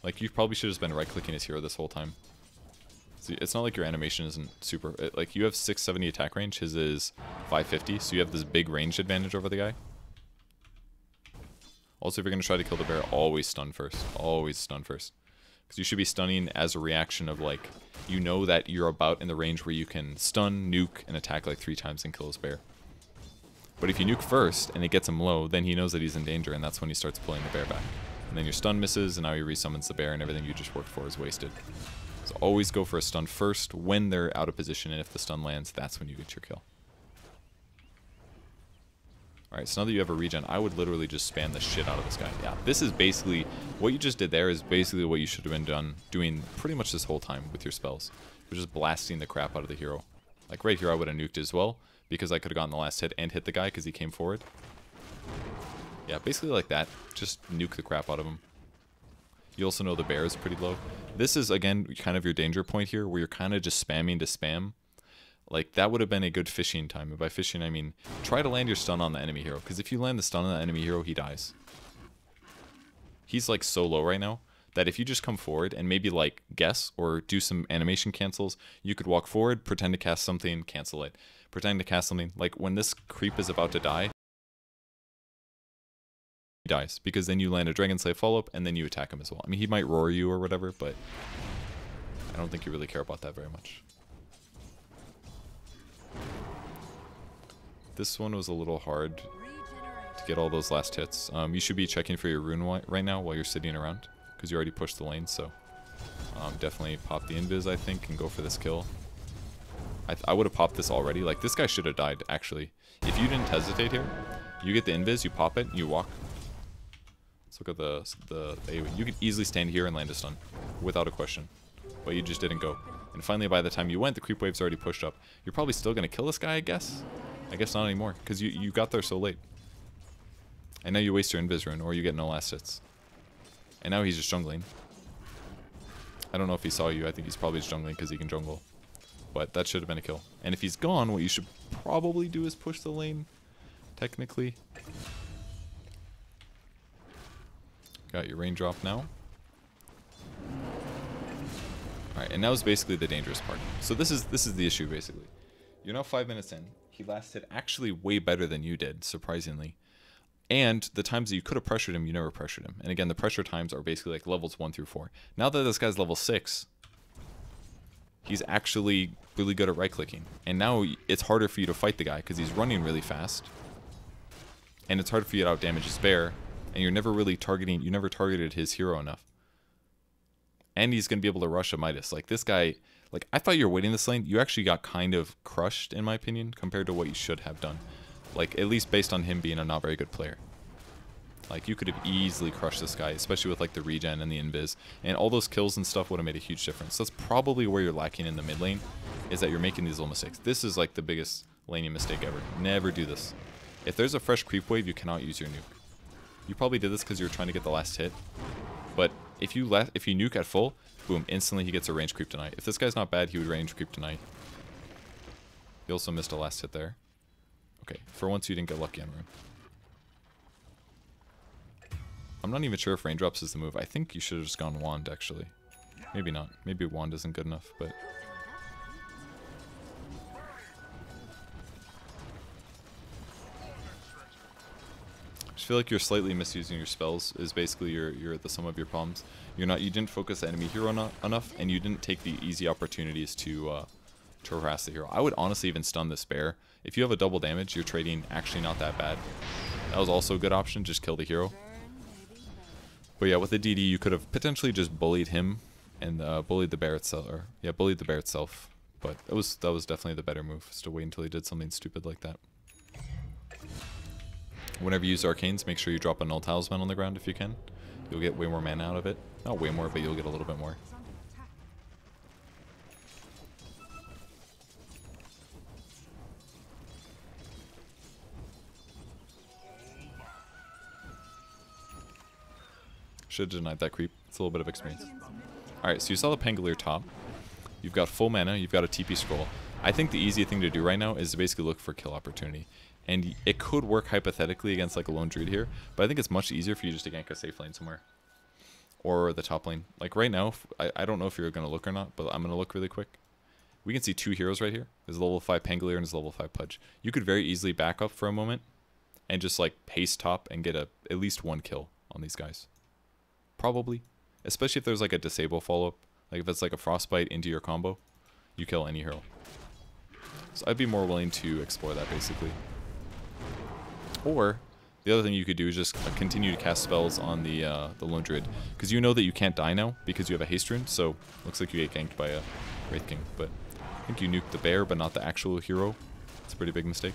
A: Like, you probably should have just been right-clicking his hero this whole time. See, it's not like your animation isn't super... like, you have 670 attack range, his is 550, so you have this big range advantage over the guy. Also, if you're going to try to kill the bear, always stun first. Always stun first. Because you should be stunning as a reaction of, like, you know that you're about in the range where you can stun, nuke, and attack like 3 times and kill his bear. But if you nuke first and it gets him low, then he knows that he's in danger, and that's when he starts pulling the bear back. And then your stun misses, and now he resummons the bear, and everything you just worked for is wasted. So always go for a stun first when they're out of position, and if the stun lands, that's when you get your kill. Alright, so now that you have a regen, I would literally just spam the shit out of this guy. Yeah, this is basically, what you just did there is basically what you should have been doing pretty much this whole time with your spells. You're just blasting the crap out of the hero. Like right here I would have nuked as well, because I could have gotten the last hit and hit the guy because he came forward. Yeah, basically like that. Just nuke the crap out of him. You also know the bear is pretty low. This is, again, kind of your danger point here, where you're kind of just spamming to spam. Like, that would have been a good fishing time. And by fishing, I mean, try to land your stun on the enemy hero. Because if you land the stun on the enemy hero, he dies. He's, like, so low right now that if you just come forward and maybe, like, guess or do some animation cancels, you could walk forward, pretend to cast something, cancel it. Pretend to cast something. Like, when this creep is about to die, he dies. Because then you land a Dragon Slave follow-up, and then you attack him as well. I mean, he might roar you or whatever, but I don't think you really care about that very much. This one was a little hard to get all those last hits. You should be checking for your rune right now while you're sitting around, because you already pushed the lane, so definitely pop the invis, I think, and go for this kill. I would have popped this already. Like, this guy should have died, actually. If you didn't hesitate here, you get the invis, you pop it, and you walk. Let's look at the AoE. You could easily stand here and land a stun, without a question. But you just didn't go. And finally, by the time you went, the creep wave's already pushed up. You're probably still going to kill this guy, I guess? I guess not anymore, because you got there so late. And now you waste your invis rune, or you get no last hits. And now he's just jungling. I don't know if he saw you. I think he's probably just jungling because he can jungle. But that should have been a kill. And if he's gone, what you should probably do is push the lane, technically. Got your raindrop now. Alright, and now is basically the dangerous part. So this is the issue, basically. You're now 5 minutes in. He last hit actually way better than you did, surprisingly. And the times that you could have pressured him, you never pressured him. And again, the pressure times are basically like levels 1 through 4. Now that this guy's level 6, he's actually really good at right-clicking. And now it's harder for you to fight the guy because he's running really fast. And it's harder for you to outdamage his bear. And you're never really targeting, you never targeted his hero enough. And he's going to be able to rush a Midas. Like, this guy, like, I thought you were waiting this lane. You actually got kind of crushed, in my opinion, compared to what you should have done. Like, at least based on him being a not very good player. Like, you could have easily crushed this guy, especially with, like, the regen and the invis. And all those kills and stuff would have made a huge difference. That's probably where you're lacking in the mid lane, is that you're making these little mistakes. This is, like, the biggest laning mistake ever. Never do this. If there's a fresh creep wave, you cannot use your nuke. You probably did this because you were trying to get the last hit. But if you nuke at full, boom, instantly he gets a range creep tonight. If this guy's not bad, he would range creep tonight. He also missed a last hit there. Okay, for once you didn't get lucky on rune. I'm not even sure if raindrops is the move. I think you should have just gone wand, actually. Maybe not. Maybe wand isn't good enough, but... I just feel like you're slightly misusing your spells, is basically you're the sum of your problems. You didn't focus the enemy hero enough, and you didn't take the easy opportunities to harass the hero. I would honestly even stun this bear. If you have a double damage, your trading actually not that bad. That was also a good option, just kill the hero. But yeah, with the DD, you could have potentially just bullied him and bullied the bear itself. Or yeah, bullied the bear itself. But that was definitely the better move, is to wait until he did something stupid like that. Whenever you use arcanes, make sure you drop a null talisman on the ground if you can. You'll get way more mana out of it. Not way more, but you'll get a little bit more. Should have denied that creep. It's a little bit of experience. Alright, so you saw the Pangolier top. You've got full mana. You've got a TP scroll. I think the easy thing to do right now is to basically look for kill opportunity. And it could work hypothetically against like a lone druid here, but I think it's much easier for you just to gank a safe lane somewhere. Or the top lane. Like right now, I don't know if you're going to look or not, but I'm going to look really quick. We can see 2 heroes right here. There's a level 5 Pangolier and there's a level 5 Pudge. You could very easily back up for a moment and just like haste top and get at least 1 kill on these guys. Probably. Especially if there's like a disable follow-up. Like if it's like a frostbite into your combo, you kill any hero. So I'd be more willing to explore that basically. Or the other thing you could do is just continue to cast spells on the lone druid, because you know that you can't die now because you have a haste rune. So looks like you get ganked by a Wraith King, but I think you nuked the bear, but not the actual hero. It's a pretty big mistake.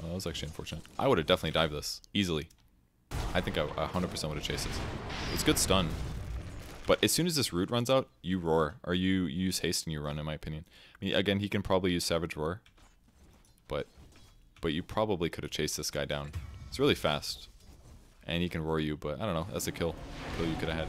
A: Oh, that was actually unfortunate. I would have definitely dived this easily. I think I 100% would have chased this. It's good stun. But as soon as this root runs out, you roar. Or you use haste and you run, in my opinion. I mean, again, he can probably use Savage Roar. But you probably could have chased this guy down. It's really fast. And he can roar you, but I don't know. That's a kill you could have had.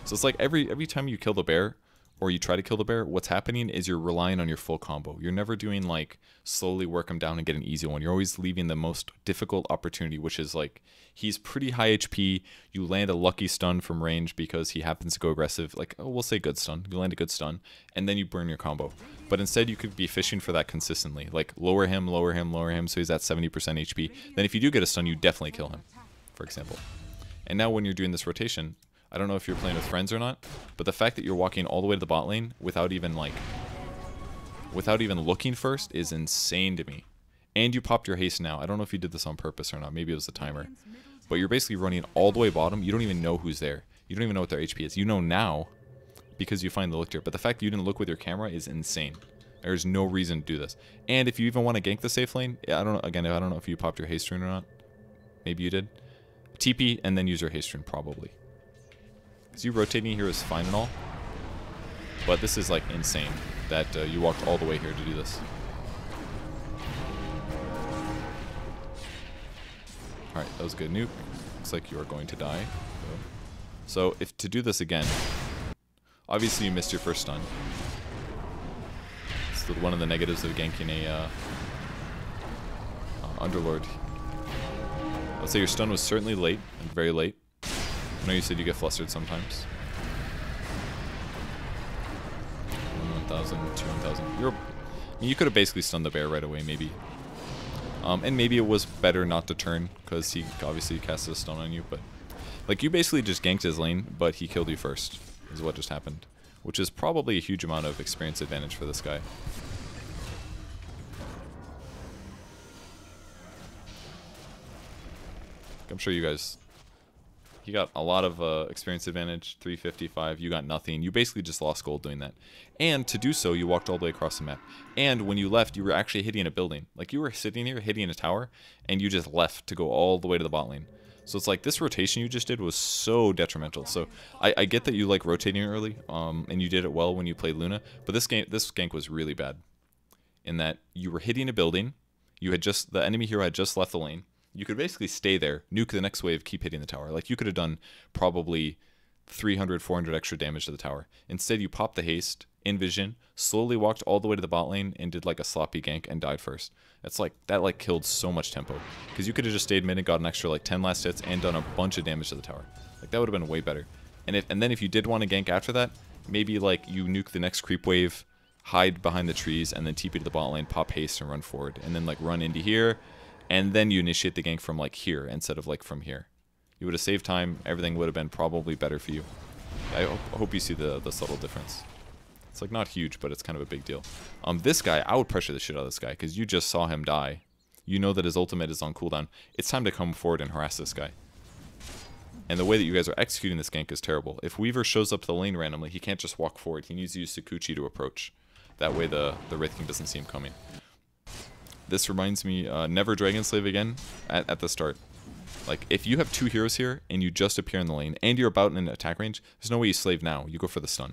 A: So it's like every time you kill the bear, or you try to kill the bear, what's happening is you're relying on your full combo. You're never doing like slowly work him down and get an easy one. You're always leaving the most difficult opportunity, which is like he's pretty high HP. You land a lucky stun from range because he happens to go aggressive. Like, oh, we'll say good stun. You land a good stun, and then you burn your combo. But instead, you could be fishing for that consistently. Like lower him, lower him, lower him, so he's at 70% HP. Then if you do get a stun, you definitely kill him, for example. And now when you're doing this rotation, I don't know if you're playing with friends or not, but the fact that you're walking all the way to the bot lane without even looking first is insane to me. And you popped your haste now. I don't know if you did this on purpose or not. Maybe it was the timer. But you're basically running all the way bottom. You don't even know who's there. You don't even know what their HP is. You know now, because you finally looked here. But the fact that you didn't look with your camera is insane. There's no reason to do this. And if you even want to gank the safe lane, I don't know. Again, I don't know if you popped your haste rune or not. Maybe you did. TP and then use your haste rune probably. Because you rotating here is fine and all. But this is like insane that you walked all the way here to do this. Alright, that was a good nuke. Looks like you are going to die. So if to do this again, obviously you missed your first stun. It's one of the negatives of ganking a Underlord. I would say your stun was certainly late, and very late. I know you said you get flustered sometimes. 1,000, 2,000. You could have basically stunned the bear right away, maybe. And maybe it was better not to turn, because he obviously cast a stun on you, but... Like, you basically just ganked his lane, but he killed you first, is what just happened. Which is probably a huge amount of experience advantage for this guy. I'm sure you guys... He got a lot of experience advantage, 355, you got nothing. You basically just lost gold doing that. And to do so, you walked all the way across the map. And when you left, you were actually hitting a building. Like, you were sitting here hitting a tower, and you just left to go all the way to the bot lane. So it's like, this rotation you just did was so detrimental. So I get that you like rotating early, and you did it well when you played Luna, but this gank was really bad. In that you were hitting a building, the enemy hero had just left the lane. You could basically stay there, nuke the next wave, keep hitting the tower. Like, you could have done probably 300, 400 extra damage to the tower. Instead, you popped the haste, in vision, slowly walked all the way to the bot lane, and did like a sloppy gank and died first. That's like, that like killed so much tempo. Because you could have just stayed mid and got an extra like 10 last hits and done a bunch of damage to the tower. Like, that would have been way better. And then if you did want to gank after that, maybe like you nuke the next creep wave, hide behind the trees, and then TP to the bot lane, pop haste, and run forward. And then like run into here, and then you initiate the gank from like here instead of like from here. You would have saved time, everything would have been probably better for you. I hope you see the subtle difference. It's like not huge, but it's kind of a big deal. This guy, I would pressure the shit out of this guy, because you just saw him die. You know that his ultimate is on cooldown. It's time to come forward and harass this guy. And the way that you guys are executing this gank is terrible. If Weaver shows up to the lane randomly, he can't just walk forward. He needs to use Sakuchi to approach. That way the Wraith King doesn't see him coming. This reminds me, never Dragon Slave again at the start. Like, if you have two heroes here, and you just appear in the lane, and you're about in an attack range, there's no way you slave now. You go for the stun.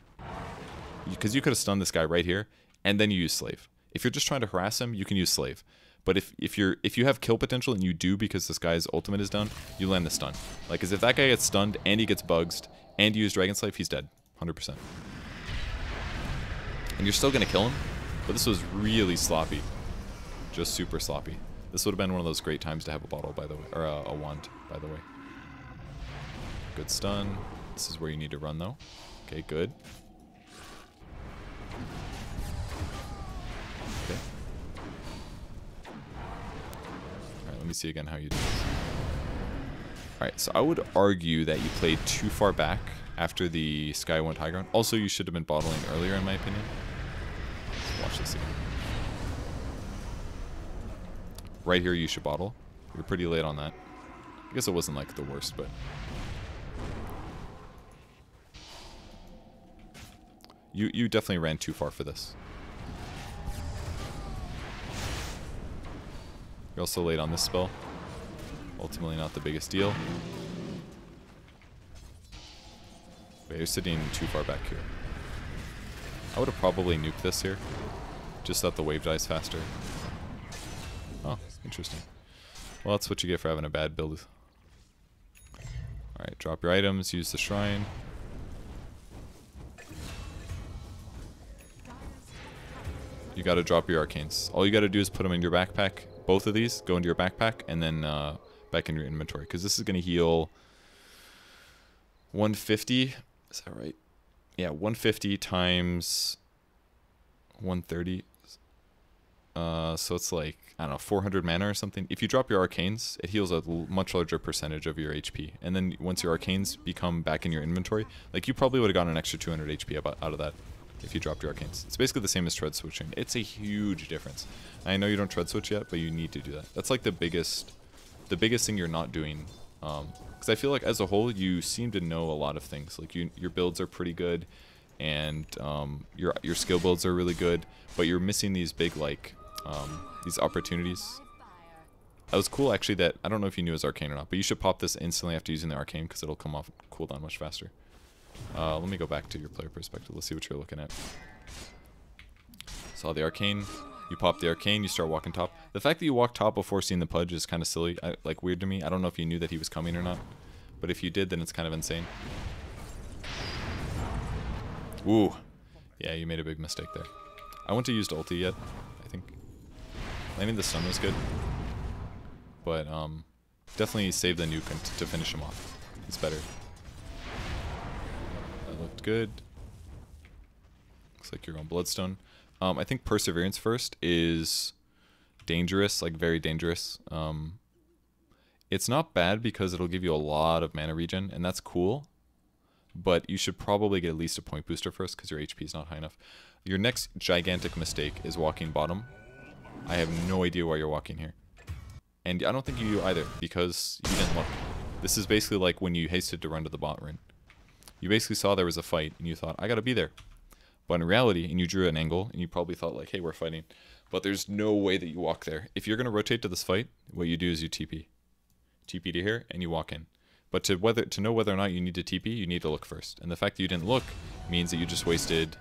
A: Because you could have stunned this guy right here, and then you use slave. If you're just trying to harass him, you can use slave. But if you have kill potential, and you do because this guy's ultimate is down, you land the stun. Like, as if that guy gets stunned, and he gets bugged, and you use Dragon Slave, he's dead. 100%. And you're still going to kill him, but this was really sloppy. Just super sloppy. This would have been one of those great times to have a bottle, by the way, or a wand, by the way. Good stun. This is where you need to run, though. Okay, good. Okay. Alright, let me see again how you do this. Alright, so I would argue that you played too far back after the Sky went high ground. Also, you should have been bottling earlier, in my opinion. Let's watch this again. Right here, you should bottle. You're pretty late on that. I guess it wasn't like the worst, but... You definitely ran too far for this. You're also late on this spell. Ultimately not the biggest deal. But you're sitting too far back here. I would have probably nuked this here. Just so that the wave dies faster. Oh, interesting. Well, that's what you get for having a bad build. Alright, drop your items, use the shrine. You gotta drop your arcanes. All you gotta do is put them in your backpack. Both of these go into your backpack and then back in your inventory. Because this is gonna heal 150. Is that right? Yeah, 150 times 130. So it's like, I don't know, 400 mana or something. If you drop your arcanes, it heals a much larger percentage of your HP. And then once your arcanes become back in your inventory, like you probably would have gotten an extra 200 HP out of that if you dropped your arcanes. It's basically the same as tread switching. It's a huge difference. I know you don't tread switch yet, but you need to do that. That's like the biggest thing you're not doing. Because I feel like as a whole, you seem to know a lot of things. Like your builds are pretty good. and your skill builds are really good, but you're missing these big like these opportunities. That was cool actually. That I don't know if you knew it was arcane or not, but you should pop this instantly after using the arcane because it'll come off cooldown much faster. Let me go back to your player perspective. Let's see what you're looking at. Saw the arcane. You pop the arcane, you start walking top. The fact that you walk top before seeing the Pudge is kind of silly, like weird to me. I don't know if you knew that he was coming or not, but if you did, then it's kind of insane. Ooh, yeah, you made a big mistake there. I wouldn't have used ulti yet, I think. Landing the stun was good, but definitely save the nuke to finish him off. It's better. That looked good. Looks like you're going Bloodstone. I think Perseverance first is dangerous, like very dangerous. It's not bad because it'll give you a lot of mana regen, and that's cool. But you should probably get at least a point booster first because your HP is not high enough. Your next gigantic mistake is walking bottom. I have no idea why you're walking here. And I don't think you do either because you didn't look. This is basically like when you hasted to run to the bot lane. You basically saw there was a fight and you thought, I gotta be there. But in reality, and you drew an angle, and you probably thought like, hey, we're fighting. But there's no way that you walk there. If you're going to rotate to this fight, what you do is you TP. TP to here, and you walk in. But to know whether or not you need to TP, you need to look first. And the fact that you didn't look means that you just wasted...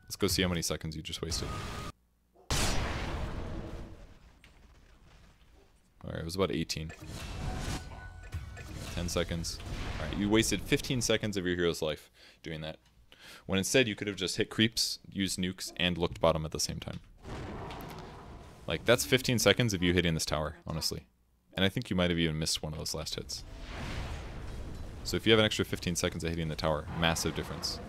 A: Let's go see how many seconds you just wasted. Alright, it was about 18. 10 seconds. Alright, you wasted 15 seconds of your hero's life doing that. When instead you could have just hit creeps, used nukes, and looked bottom at the same time. Like, that's 15 seconds of you hitting this tower, honestly. And I think you might have even missed one of those last hits. So if you have an extra 15 seconds of hitting the tower, massive difference.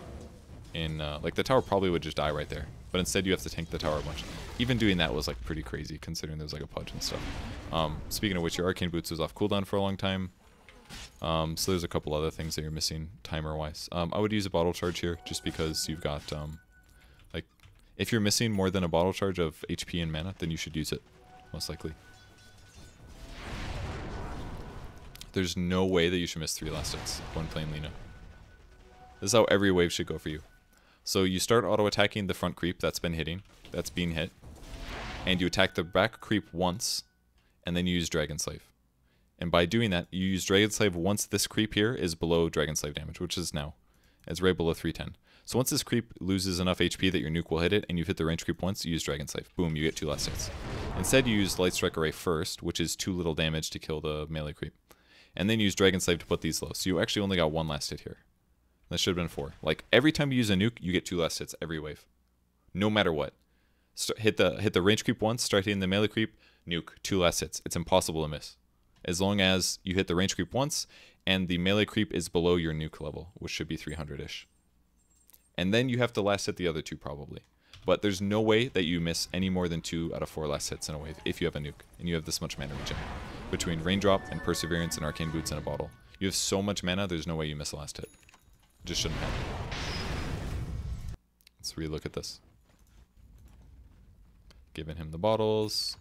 A: Like, the tower probably would just die right there. But instead you have to tank the tower a bunch. Even doing that was, like, pretty crazy, considering there was, like, a Pudge and stuff. Speaking of which, your Arcane Boots was off cooldown for a long time. So there's a couple other things that you're missing timer-wise. I would use a bottle charge here, just because you've got, like, if you're missing more than a bottle charge of HP and mana, then you should use it, most likely. There's no way that you should miss 3 last hits when playing Lina. This is how every wave should go for you. So you start auto-attacking the front creep that's been hitting, that's being hit, and you attack the back creep once, and then you use Dragon Slave. And by doing that, you use Dragon Slave once this creep here is below Dragon Slave damage, which is now. It's right below 310. So once this creep loses enough HP that your nuke will hit it, and you've hit the range creep once, you use Dragon Slave. Boom, you get 2 last hits. Instead, you use Light Strike Array first, which is too little damage to kill the melee creep. And then you use Dragon Slave to put these low. So you actually only got 1 last hit here. That should have been 4. Like, every time you use a nuke, you get 2 last hits every wave. No matter what. Hit the range creep once, start hitting the melee creep, nuke, 2 last hits. It's impossible to miss. As long as you hit the range creep once, and the melee creep is below your nuke level, which should be 300-ish. And then you have to last hit the other 2 probably. But there's no way that you miss any more than 2 out of 4 last hits in a wave if you have a nuke, and you have this much mana regen. Between Raindrop and Perseverance and Arcane Boots and a bottle. You have so much mana, there's no way you miss a last hit. It just shouldn't happen. Let's relook at this. Giving him the bottles,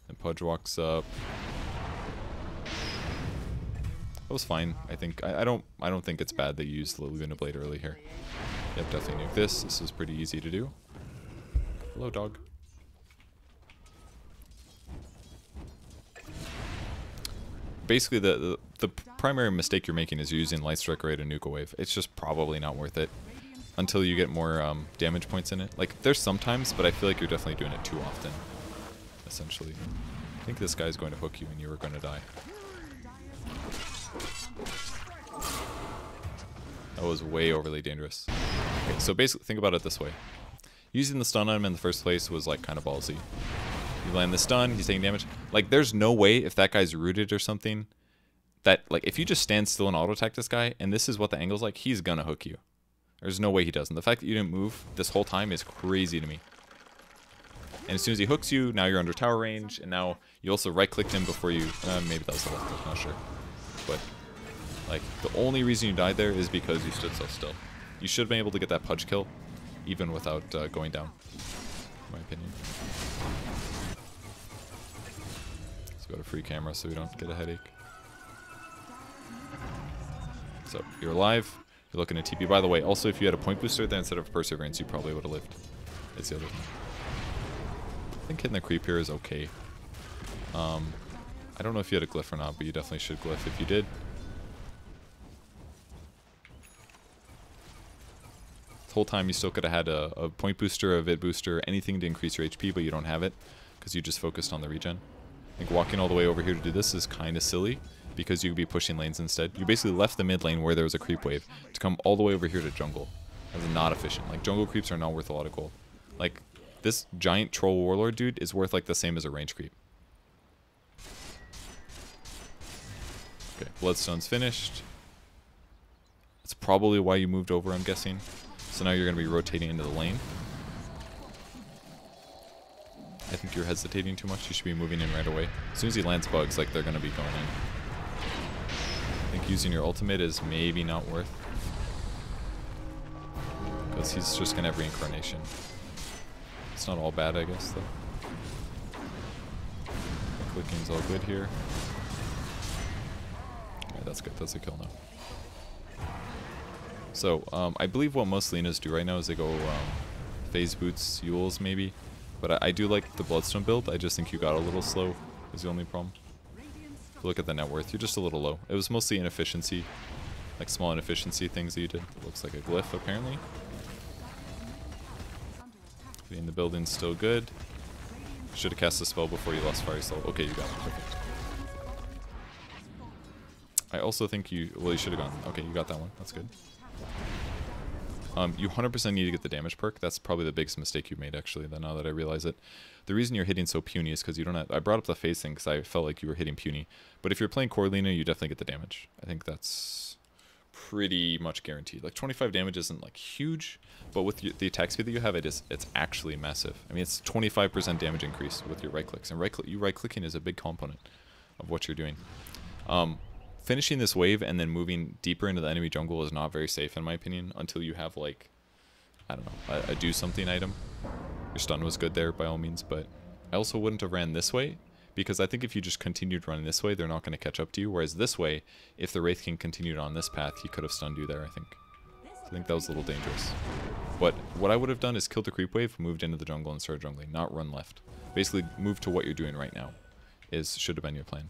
A: and Pudge walks up. That was fine. I think I don't think it's bad that you used the Luna Blade early here. Yep, definitely nuke this. This is pretty easy to do. Hello, dog. Basically, the primary mistake you're making is using Light Strike Array to nuke a wave. It's just probably not worth it until you get more damage points in it. Like, there's sometimes, but I feel like you're definitely doing it too often, essentially. I think this guy's going to hook you and you are going to die. That was way overly dangerous. Okay, so basically, think about it this way. Using the stun on him in the first place was, like, kind of ballsy. You land the stun, he's taking damage. Like, there's no way, if that guy's rooted or something, that, like, if you just stand still and auto-attack this guy, and this is what the angle's like, he's gonna hook you. There's no way he doesn't. The fact that you didn't move this whole time is crazy to me. And as soon as he hooks you, now you're under tower range, and now you also right-clicked him before you... maybe that was the left click, not sure. But, like, the only reason you died there is because you stood so still. You should have been able to get that Pudge kill, even without going down, in my opinion. Let's go to free camera so we don't get a headache. So, you're alive. you're looking at TP. By the way, also if you had a point booster there instead of Perseverance, you probably would have lived. That's the other thing. I think hitting the creep here is okay. I don't know if you had a glyph or not, but you definitely should glyph if you did. The whole time you still could have had a point booster, a vid booster, anything to increase your HP, but you don't have it because you just focused on the regen. I think walking all the way over here to do this is kind of silly because you could be pushing lanes instead. You basically left the mid lane where there was a creep wave to come all the way over here to jungle. That's not efficient. Like, jungle creeps are not worth a lot of gold. Like, this giant troll warlord dude is worth like the same as a range creep. Okay, Bloodstone's finished. That's probably why you moved over, I'm guessing. So now you're going to be rotating into the lane. I think you're hesitating too much. You should be moving in right away. As soon as he lands bugs, like, they're going to be going in. I think using your ultimate is maybe not worth. Because he's just going to have reincarnation. It's not all bad, I guess, though. Clicking's all good here. That's good. That's a kill now. So, I believe what most Linas do right now is they go phase boots, Yules maybe. But I do like the Bloodstone build. I just think you got a little slow is the only problem. If you look at the net worth, you're just a little low. It was mostly inefficiency, like small inefficiency things that you did. It looks like a glyph apparently. Getting the building's still good. Should have cast the spell before you lost Fire Soul. Okay, you got it. Perfect. I also think you should have gone. Okay, you got that one. That's good. You 100% need to get the damage perk. That's probably the biggest mistake you made, actually, now that I realize it. The reason you're hitting so puny is because you don't have... I brought up the phase thing because I felt like you were hitting puny. But if you're playing core Lina, you definitely get the damage. I think that's pretty much guaranteed. Like, 25 damage isn't, like, huge, but with the attack speed that you have, it's actually massive. I mean, it's 25% damage increase with your right clicks. And right-clicking is a big component of what you're doing. Finishing this wave and then moving deeper into the enemy jungle is not very safe in my opinion until you have like, I don't know, a do something item. Your stun was good there by all means, but I also wouldn't have ran this way because I think if you just continued running this way, they're not going to catch up to you. Whereas this way, if the Wraith King continued on this path, he could have stunned you there, I think. So I think that was a little dangerous. But what I would have done is killed the creep wave, moved into the jungle and started jungling, not run left. Basically, move to what you're doing right now should have been your plan.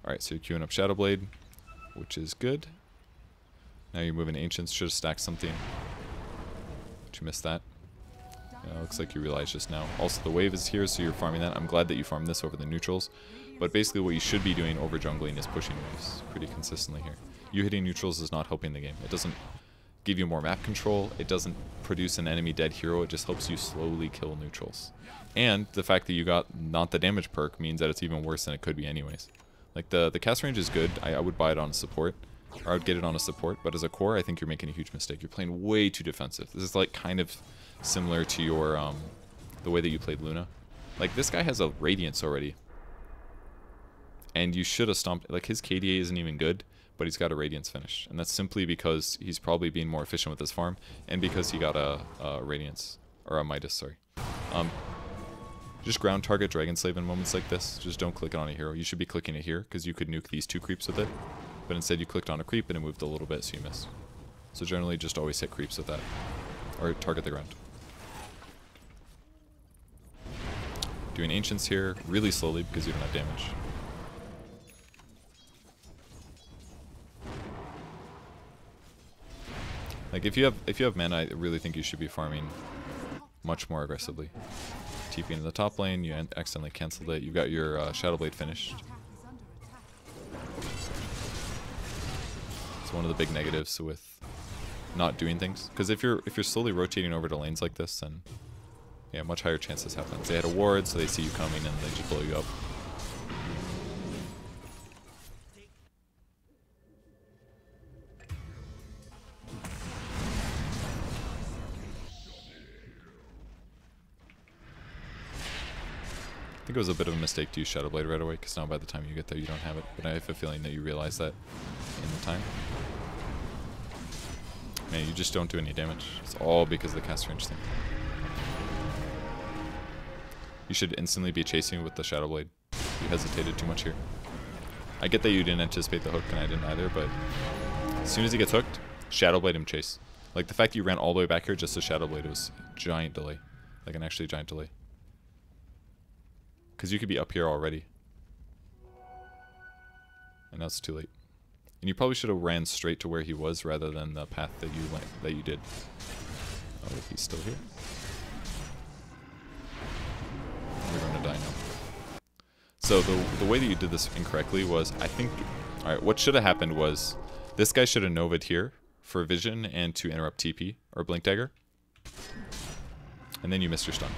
A: Alright, so you're queuing up Shadowblade, which is good. Now you're moving Ancients, should have stacked something. But you missed that. Yeah, looks like you realized just now. Also, the wave is here, so you're farming that. I'm glad that you farmed this over the neutrals. But basically what you should be doing over jungling is pushing waves pretty consistently here. You hitting neutrals is not helping the game. It doesn't give you more map control. It doesn't produce an enemy dead hero. It just helps you slowly kill neutrals. And the fact that you got not the damage perk means that it's even worse than it could be anyways. Like, the cast range is good. I would buy it on a support. Or I would get it on a support. But as a core, I think you're making a huge mistake. You're playing way too defensive. This is, like, kind of similar to your, the way that you played Luna. Like, this guy has a Radiance already. And you should have stomped... Like, his KDA isn't even good, but he's got a Radiance finish. And that's simply because he's probably being more efficient with his farm. And because he got a Radiance. Or a Midas, sorry. Just ground target Dragon Slave in moments like this. Just don't click it on a hero. You should be clicking it here, because you could nuke these two creeps with it. But instead you clicked on a creep and it moved a little bit, so you missed. So generally just always hit creeps with that. Or target the ground. Doing Ancients here, really slowly, because you don't have damage. Like, if you have mana, I really think you should be farming much more aggressively. TP into the top lane, you accidentally canceled it. You got your Shadowblade finished. It's one of the big negatives with not doing things. Because if you're slowly rotating over to lanes like this, then yeah, much higher chances happens. They had a ward, so they see you coming and they just blow you up. I think it was a bit of a mistake to use Shadowblade right away, because now by the time you get there you don't have it, but I have a feeling that you realize that in the time. Man, you just don't do any damage. It's all because of the cast range thing. You should instantly be chasing with the Shadowblade. You hesitated too much here. I get that you didn't anticipate the hook, and I didn't either, but As soon as he gets hooked, Shadow Blade him chase. Like the fact that you ran all the way back here just to Shadow Blade was a giant delay. Like an actually giant delay. Because you could be up here already. And now it's too late. And you probably should have ran straight to where he was rather than the path that you did. Oh, he's still here. We're going to die now. So the way that you did this incorrectly was, I think... Alright, what should have happened was, this guy should have Nova'd here for vision and to interrupt TP, or Blink Dagger. And then you missed your stun.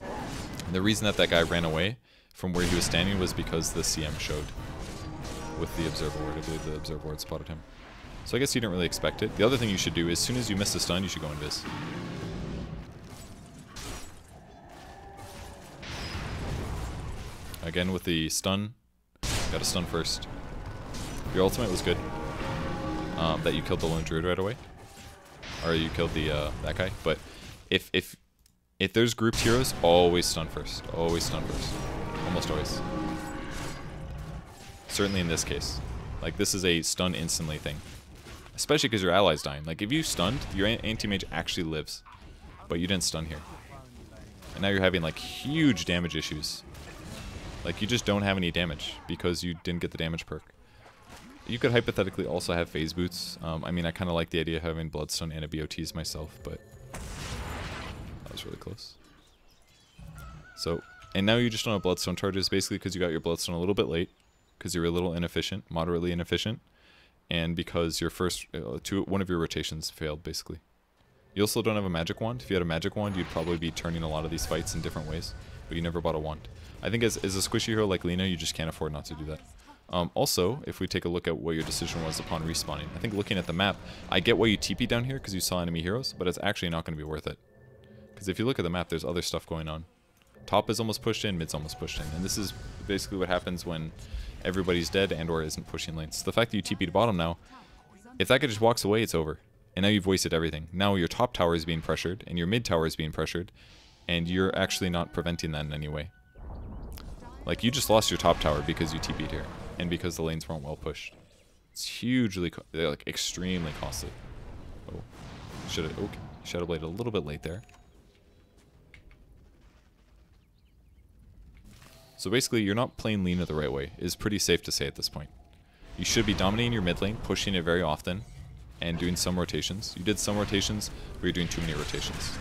A: And the reason that that guy ran away from where he was standing was because the CM showed with the Observer Ward. I believe the Observer Ward spotted him. So I guess you didn't really expect it. The other thing you should do is, as soon as you miss a stun, you should go invis. Again with the stun, got a stun first. Your ultimate was good. That you killed the lone druid right away, or you killed the that guy. But if there's grouped heroes, always stun first. Always stun first. Almost always. Certainly in this case, like this is a stun instantly thing, especially because your ally's dying. Like if you stunned, your anti-mage actually lives, but you didn't stun here, and now you're having like huge damage issues. Like you just don't have any damage because you didn't get the damage perk. You could hypothetically also have phase boots. I mean, I kind of like the idea of having Bloodstone and a BOTs myself, but that was really close. So, and now you just don't have Bloodstone charges, basically because you got your Bloodstone a little bit late, because you were a little inefficient, moderately inefficient, and because your first, one of your rotations failed, basically. You also don't have a magic wand. If you had a magic wand, you'd probably be turning a lot of these fights in different ways, but you never bought a wand. I think as a squishy hero like Lina, you just can't afford not to do that. Also, if we take a look at what your decision was upon respawning, I think looking at the map, I get why you TP down here because you saw enemy heroes, but it's actually not going to be worth it. Because if you look at the map, there's other stuff going on. Top is almost pushed in, mid's almost pushed in, and this is basically what happens when everybody's dead and or isn't pushing lanes. The fact that you TP to bottom now, if that guy just walks away, it's over. And now you've wasted everything. Now your top tower is being pressured, and your mid tower is being pressured, and you're actually not preventing that in any way. Like, you just lost your top tower because you TP'd here, and because the lanes weren't well pushed. It's hugely, like, extremely costly. Oh, should have, okay, Shadow Blade a little bit late there. So basically, you're not playing Lina the right way. It's pretty safe to say at this point. You should be dominating your mid lane, pushing it very often, and doing some rotations. You did some rotations, but you're doing too many rotations.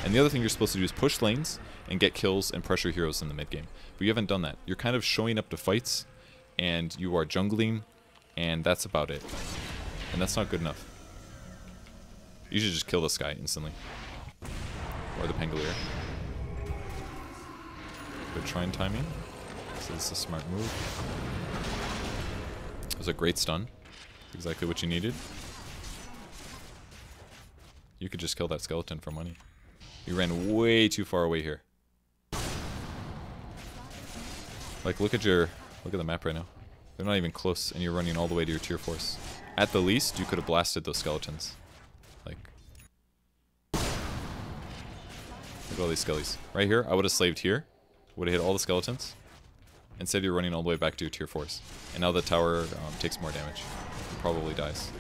A: And the other thing you're supposed to do is push lanes and get kills and pressure heroes in the mid game. But you haven't done that. You're kind of showing up to fights, and you are jungling, and that's about it. And that's not good enough. You should just kill this guy instantly. Or the Pangolier. Good try and timing. So this is a smart move. It was a great stun. It's exactly what you needed. You could just kill that skeleton for money. You ran way too far away here. Like, look at the map right now. They're not even close, and you're running all the way to your tier 4s. At the least, you could have blasted those skeletons. Like, look at all these skellies. Right here, I would have slaved here. Would have hit all the skeletons. Instead, you're running all the way back to your tier 4s. And now the tower takes more damage. It probably dies.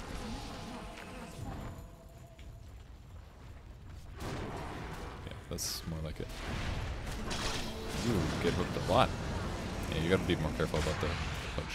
A: Yeah, that's more like it. You get hooked a lot. Yeah, you gotta be more careful about the punch.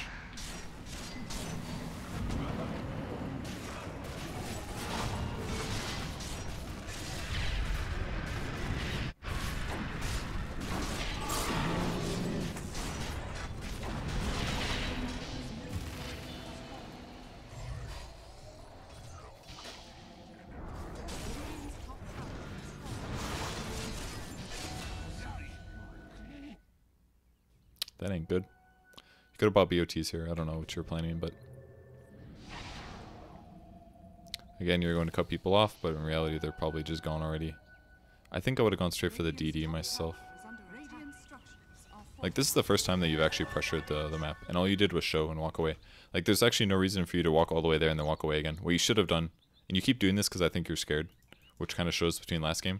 A: That ain't good. You could have bought BOTs here. I don't know what you're planning, but... Again, you're going to cut people off, but in reality, they're probably just gone already. I think I would have gone straight for the DD myself. Like, this is the first time that you've actually pressured the map, and all you did was show and walk away. Like, there's actually no reason for you to walk all the way there and then walk away again. What you should have done, and you keep doing this because I think you're scared, which kind of shows between last game.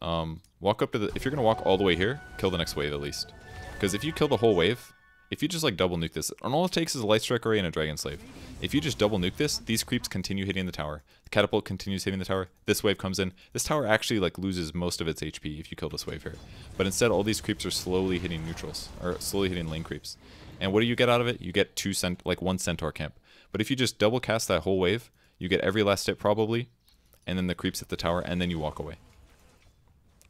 A: Walk up to the... If you're going to walk all the way here, kill the next wave at least. Because if you kill the whole wave, if you just like double nuke this, and all it takes is a Light Strike Array and a Dragon Slave. If you just double nuke this, these creeps continue hitting the tower. The catapult continues hitting the tower. This wave comes in. This tower actually like loses most of its HP if you kill this wave here. But instead, all these creeps are slowly hitting neutrals, or slowly hitting lane creeps. And what do you get out of it? You get one Centaur camp. But if you just double cast that whole wave, you get every last hit probably, and then the creeps hit the tower, and then you walk away.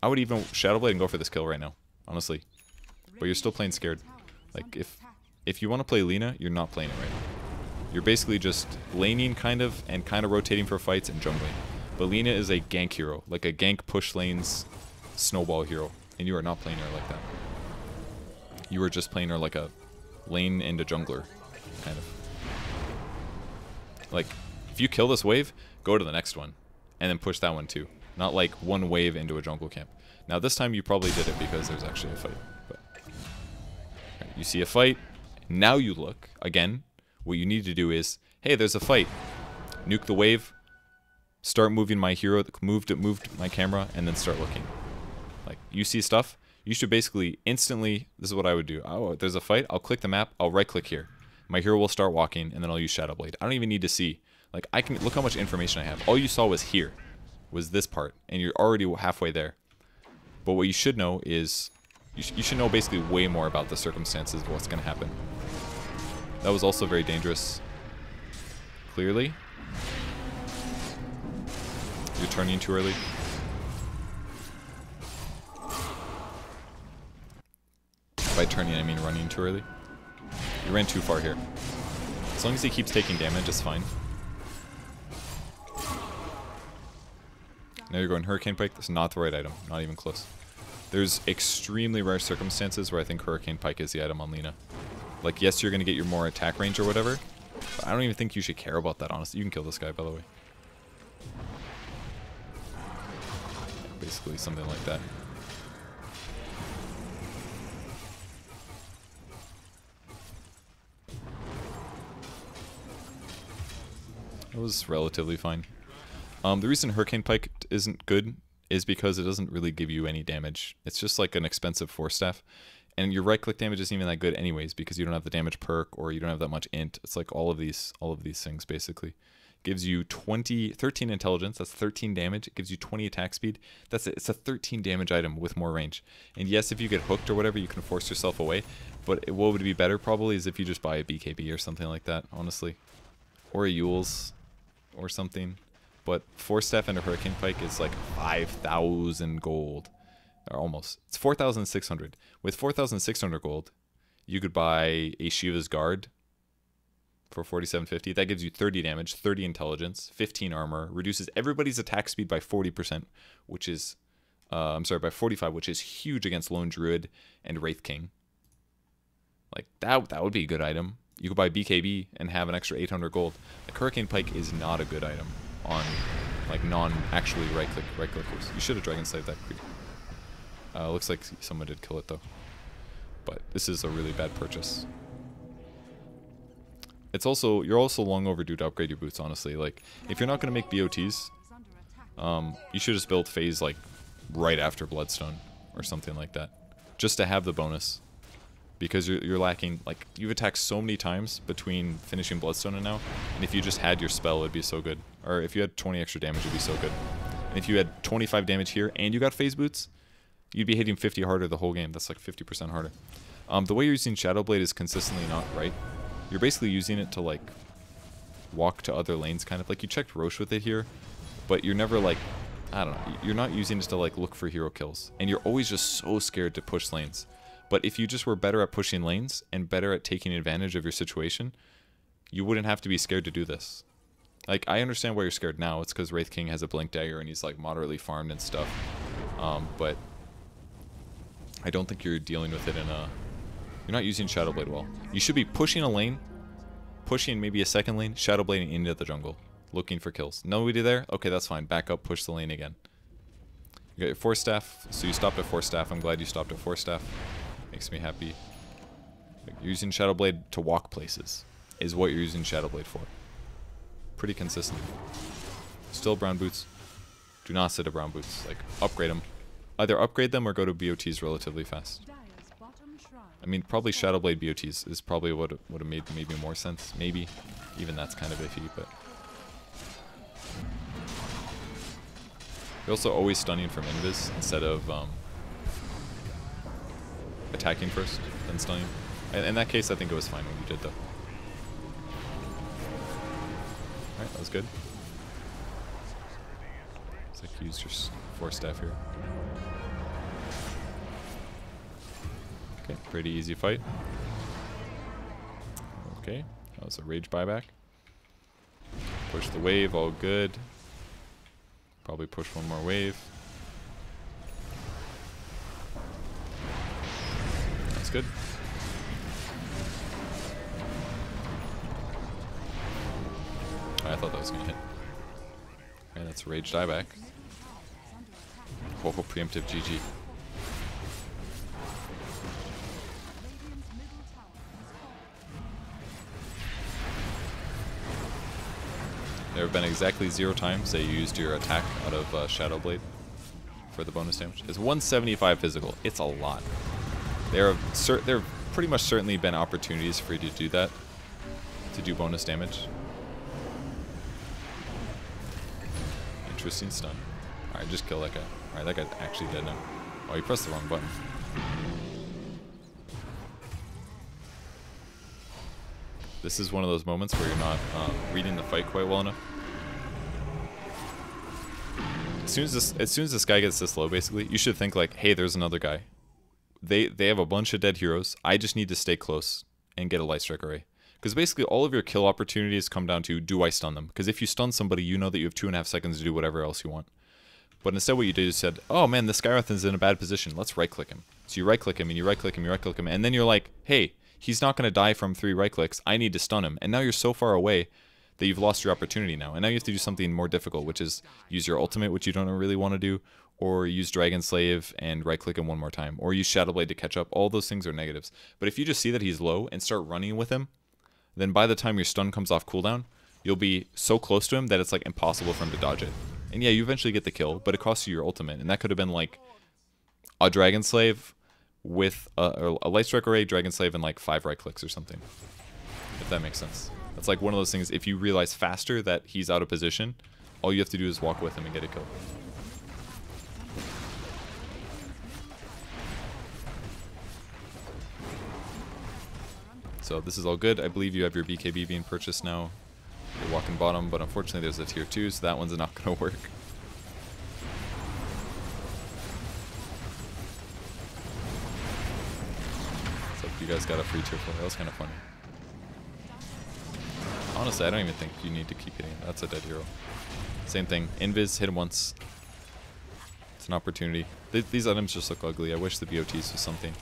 A: I would even Shadowblade and go for this kill right now, honestly. But you're still playing scared. Like if you want to play Lina, you're not playing it right. You're basically just laning kind of rotating for fights and jungling. But Lina is a gank hero, like a gank push lanes snowball hero, and you are not playing her like that. You are just playing her like a lane and a jungler, kind of. Like, if you kill this wave, go to the next one, and then push that one too. Not like one wave into a jungle camp. Now this time you probably did it because there's actually a fight. But you see a fight, now you look, again, what you need to do is, hey, there's a fight. Nuke the wave, start moving my hero, moved my camera, and then start looking. Like, you see stuff, you should basically instantly, this is what I would do. Oh, there's a fight, I'll click the map, I'll right click here. My hero will start walking, and then I'll use Shadowblade. I don't even need to see. Like, I can, look how much information I have. All you saw was here, was this part, and you're already halfway there. But what you should know is, you should know basically way more about the circumstances of what's going to happen. That was also very dangerous. Clearly. You're turning too early. By turning, I mean running too early. You ran too far here. As long as he keeps taking damage, it's fine. Now you're going Hurricane Pike. That's not the right item. Not even close. There's extremely rare circumstances where I think Hurricane Pike is the item on Lina. Like, yes, you're going to get your more attack range or whatever, but I don't even think you should care about that, honestly. You can kill this guy, by the way. Basically, something like that. It was relatively fine. The reason Hurricane Pike isn't good is because it doesn't really give you any damage. It's just like an expensive Force Staff. And your right-click damage isn't even that good anyways because you don't have the damage perk or you don't have that much int. It's like all of these things basically. Gives you 13 intelligence, that's 13 damage. It gives you 20 attack speed. It's a 13 damage item with more range. And yes, if you get hooked or whatever, you can force yourself away. But what would be better probably is if you just buy a BKB or something like that, honestly. Or a Yule's or something. But Force Staff and a Hurricane Pike is like 5,000 gold. Or almost. It's 4,600. With 4,600 gold, you could buy a Shiva's Guard for 4750. That gives you 30 damage, 30 intelligence, 15 armor, reduces everybody's attack speed by 40%, which is, by 45, which is huge against Lone Druid and Wraith King. Like, that would be a good item. You could buy BKB and have an extra 800 gold. Like, Hurricane Pike is not a good item on, like, non-actually right-clickers. You should have Dragon Slayed that creep. Looks like someone did kill it though. But this is a really bad purchase. It's also, you're also long overdue to upgrade your boots, honestly. Like, if you're not going to make BOTs, you should just build phase like right after Bloodstone or something like that. Just to have the bonus. Because you're lacking, like, you've attacked so many times between finishing Bloodstone and now, and if you just had your spell, it'd be so good. Or if you had 20 extra damage, it'd be so good. And if you had 25 damage here and you got phase boots, you'd be hitting 50 harder the whole game. That's like 50% harder. The way you're using Shadowblade is consistently not right. You're basically using it to, like, walk to other lanes, kind of. Like, you checked Roche with it here, but you're never, like, I don't know. You're not using it to, like, look for hero kills. And you're always just so scared to push lanes. But if you just were better at pushing lanes and better at taking advantage of your situation, you wouldn't have to be scared to do this. Like, I understand why you're scared now. It's because Wraith King has a Blink Dagger and he's, like, moderately farmed and stuff. But I don't think you're dealing with it in a... You're not using Shadowblade well. You should be pushing a lane, pushing maybe a second lane, Shadowblading into the jungle, looking for kills. Nobody there? Okay, that's fine. Back up, push the lane again. You got your Force Staff, so you stopped at Force Staff. I'm glad you stopped at Force Staff. Makes me happy. You're using Shadowblade to walk places, is what you're using Shadowblade for. Pretty consistent. Still brown boots. Do not sit at brown boots. Like, upgrade them. Either upgrade them or go to BOTs relatively fast. I mean, probably Shadowblade BOTs is probably what would have made maybe more sense. Maybe. Even that's kind of iffy, but... You're also always stunning from invis instead of attacking first, then stunning. In that case, I think it was fine what you did, though. Alright, that was good. Looks like you used your force staff here. Okay, pretty easy fight. Okay, that was a rage buyback. Push the wave, all good. Probably push one more wave. That's good. I thought that was gonna hit. Alright, that's a rage dieback. Oh, preemptive GG. There have been exactly 0 times that you used your attack out of Shadowblade for the bonus damage. It's 175 physical. It's a lot. There have pretty much certainly been opportunities for you to do that, to do bonus damage. Interesting stun. Alright, just kill that guy. Alright, that guy's actually dead now. Oh, you pressed the wrong button. This is one of those moments where you're not reading the fight quite well enough. As soon as this guy gets this low, basically, you should think like, hey, there's another guy. They have a bunch of dead heroes. I just need to stay close and get a light strike array. Because basically all of your kill opportunities come down to, do I stun them? Because if you stun somebody, you know that you have 2.5 seconds to do whatever else you want. But instead what you did is said, oh man, the Skywrath's in a bad position. Let's right-click him. So you right-click him, and you right-click him, you right-click him, and then you're like, hey, he's not going to die from 3 right-clicks. I need to stun him. And now you're so far away that you've lost your opportunity now. And now you have to do something more difficult, which is use your ultimate, which you don't really want to do, or use Dragon Slave and right-click him one more time, or use Shadowblade to catch up. All those things are negatives. But if you just see that he's low and start running with him, then by the time your stun comes off cooldown, you'll be so close to him that it's like impossible for him to dodge it. And yeah, you eventually get the kill, but it costs you your ultimate. And that could have been like a Dragon Slave with a Light Strike Array, Dragon Slave, and like 5 right clicks or something. If that makes sense. It's like one of those things, if you realize faster that he's out of position, all you have to do is walk with him and get a kill. So this is all good. I believe you have your BKB being purchased now. You're walking bottom, but unfortunately there's a tier 2, so that one's not going to work. So you guys got a free tier 4. That was kind of funny. Honestly, I don't even think you need to keep hitting it. That's a dead hero. Same thing. Invis, hit him once. It's an opportunity. These items just look ugly. I wish the BOTs was something.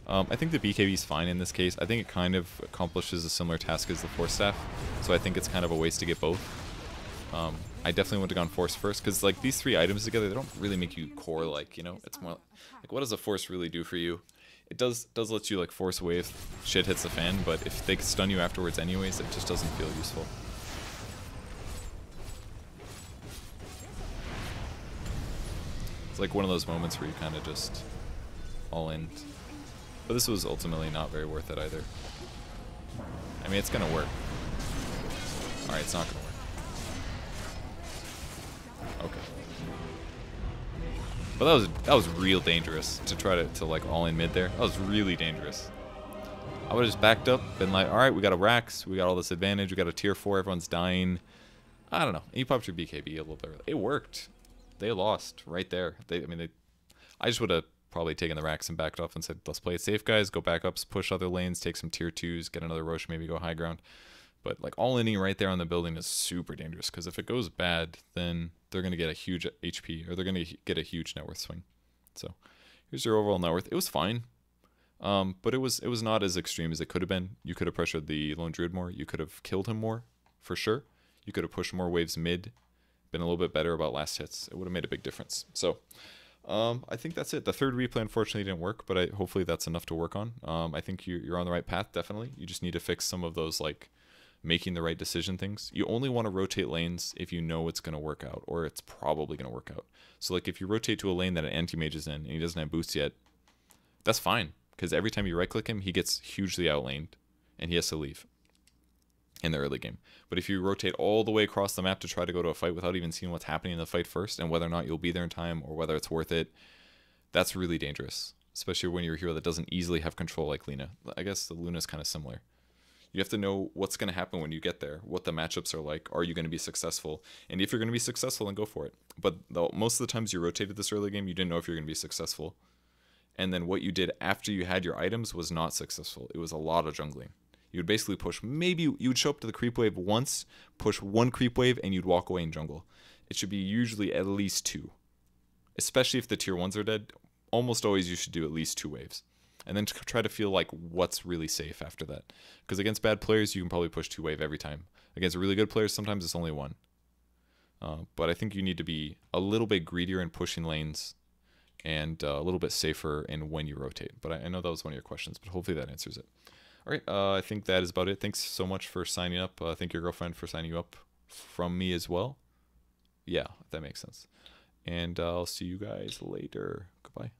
A: I think the BKB is fine in this case. I think it kind of accomplishes a similar task as the Force Staff, so I think it's kind of a waste to get both. I definitely would have gone Force first, because like these 3 items together, they don't really make you core like, you know, it's more like, what does a Force really do for you? It does let you like force wave, shit hits the fan, but if they stun you afterwards anyways, it just doesn't feel useful. It's like one of those moments where you kind of just all in. But this was ultimately not very worth it either. I mean, it's gonna work. Alright, it's not gonna work. Okay. But that was real dangerous to try to like all in mid there. That was really dangerous. I would have just backed up, been like, alright, we got a Rax, we got all this advantage, we got a tier 4, everyone's dying. I don't know. And you popped your BKB a little bit early. It worked. They lost right there. I just would have probably taken the Rax and backed off and said, let's play it safe, guys. Go back ups, push other lanes, take some tier 2s, get another Roche, maybe go high ground. But like all-inning right there on the building is super dangerous, because if it goes bad, then they're going to get a huge HP, or they're going to get a huge net worth swing. So here's your overall net worth. It was fine, but it was not as extreme as it could have been. You could have pressured the Lone Druid more. You could have killed him more, for sure. You could have pushed more waves mid, been a little bit better about last hits. It would have made a big difference. So I think that's it. The third replay unfortunately didn't work, but hopefully that's enough to work on. I think you're on the right path, definitely. You just need to fix some of those like making the right decision things. You only want to rotate lanes if you know it's going to work out, or it's probably going to work out. So like if you rotate to a lane that an anti-mage is in and he doesn't have boosts yet, that's fine. because every time you right click him, he gets hugely outlaned and he has to leave in the early game. But if you rotate all the way across the map to try to go to a fight without even seeing what's happening in the fight first and whether or not you'll be there in time or whether it's worth it, that's really dangerous, especially when you're a hero that doesn't easily have control like Lina. I guess the Luna's kind of similar. You have to know what's going to happen when you get there, what the matchups are like. Are you going to be successful? And if you're going to be successful, then go for it. But most of the times you rotated this early game, you didn't know if you're going to be successful. And then what you did after you had your items was not successful. It was a lot of jungling. You would basically push, maybe you would show up to the creep wave once, push one creep wave, and you'd walk away in jungle. It should be usually at least 2. Especially if the tier 1s are dead, almost always you should do at least 2 waves. And then try to feel like what's really safe after that. Because against bad players, you can probably push 2 wave every time. Against really good players, sometimes it's only 1. But I think you need to be a little bit greedier in pushing lanes and a little bit safer in when you rotate. But I know that was one of your questions, but hopefully that answers it. All right, I think that is about it. Thanks so much for signing up. Thank your girlfriend for signing you up from me as well. Yeah, that makes sense. And I'll see you guys later. Goodbye.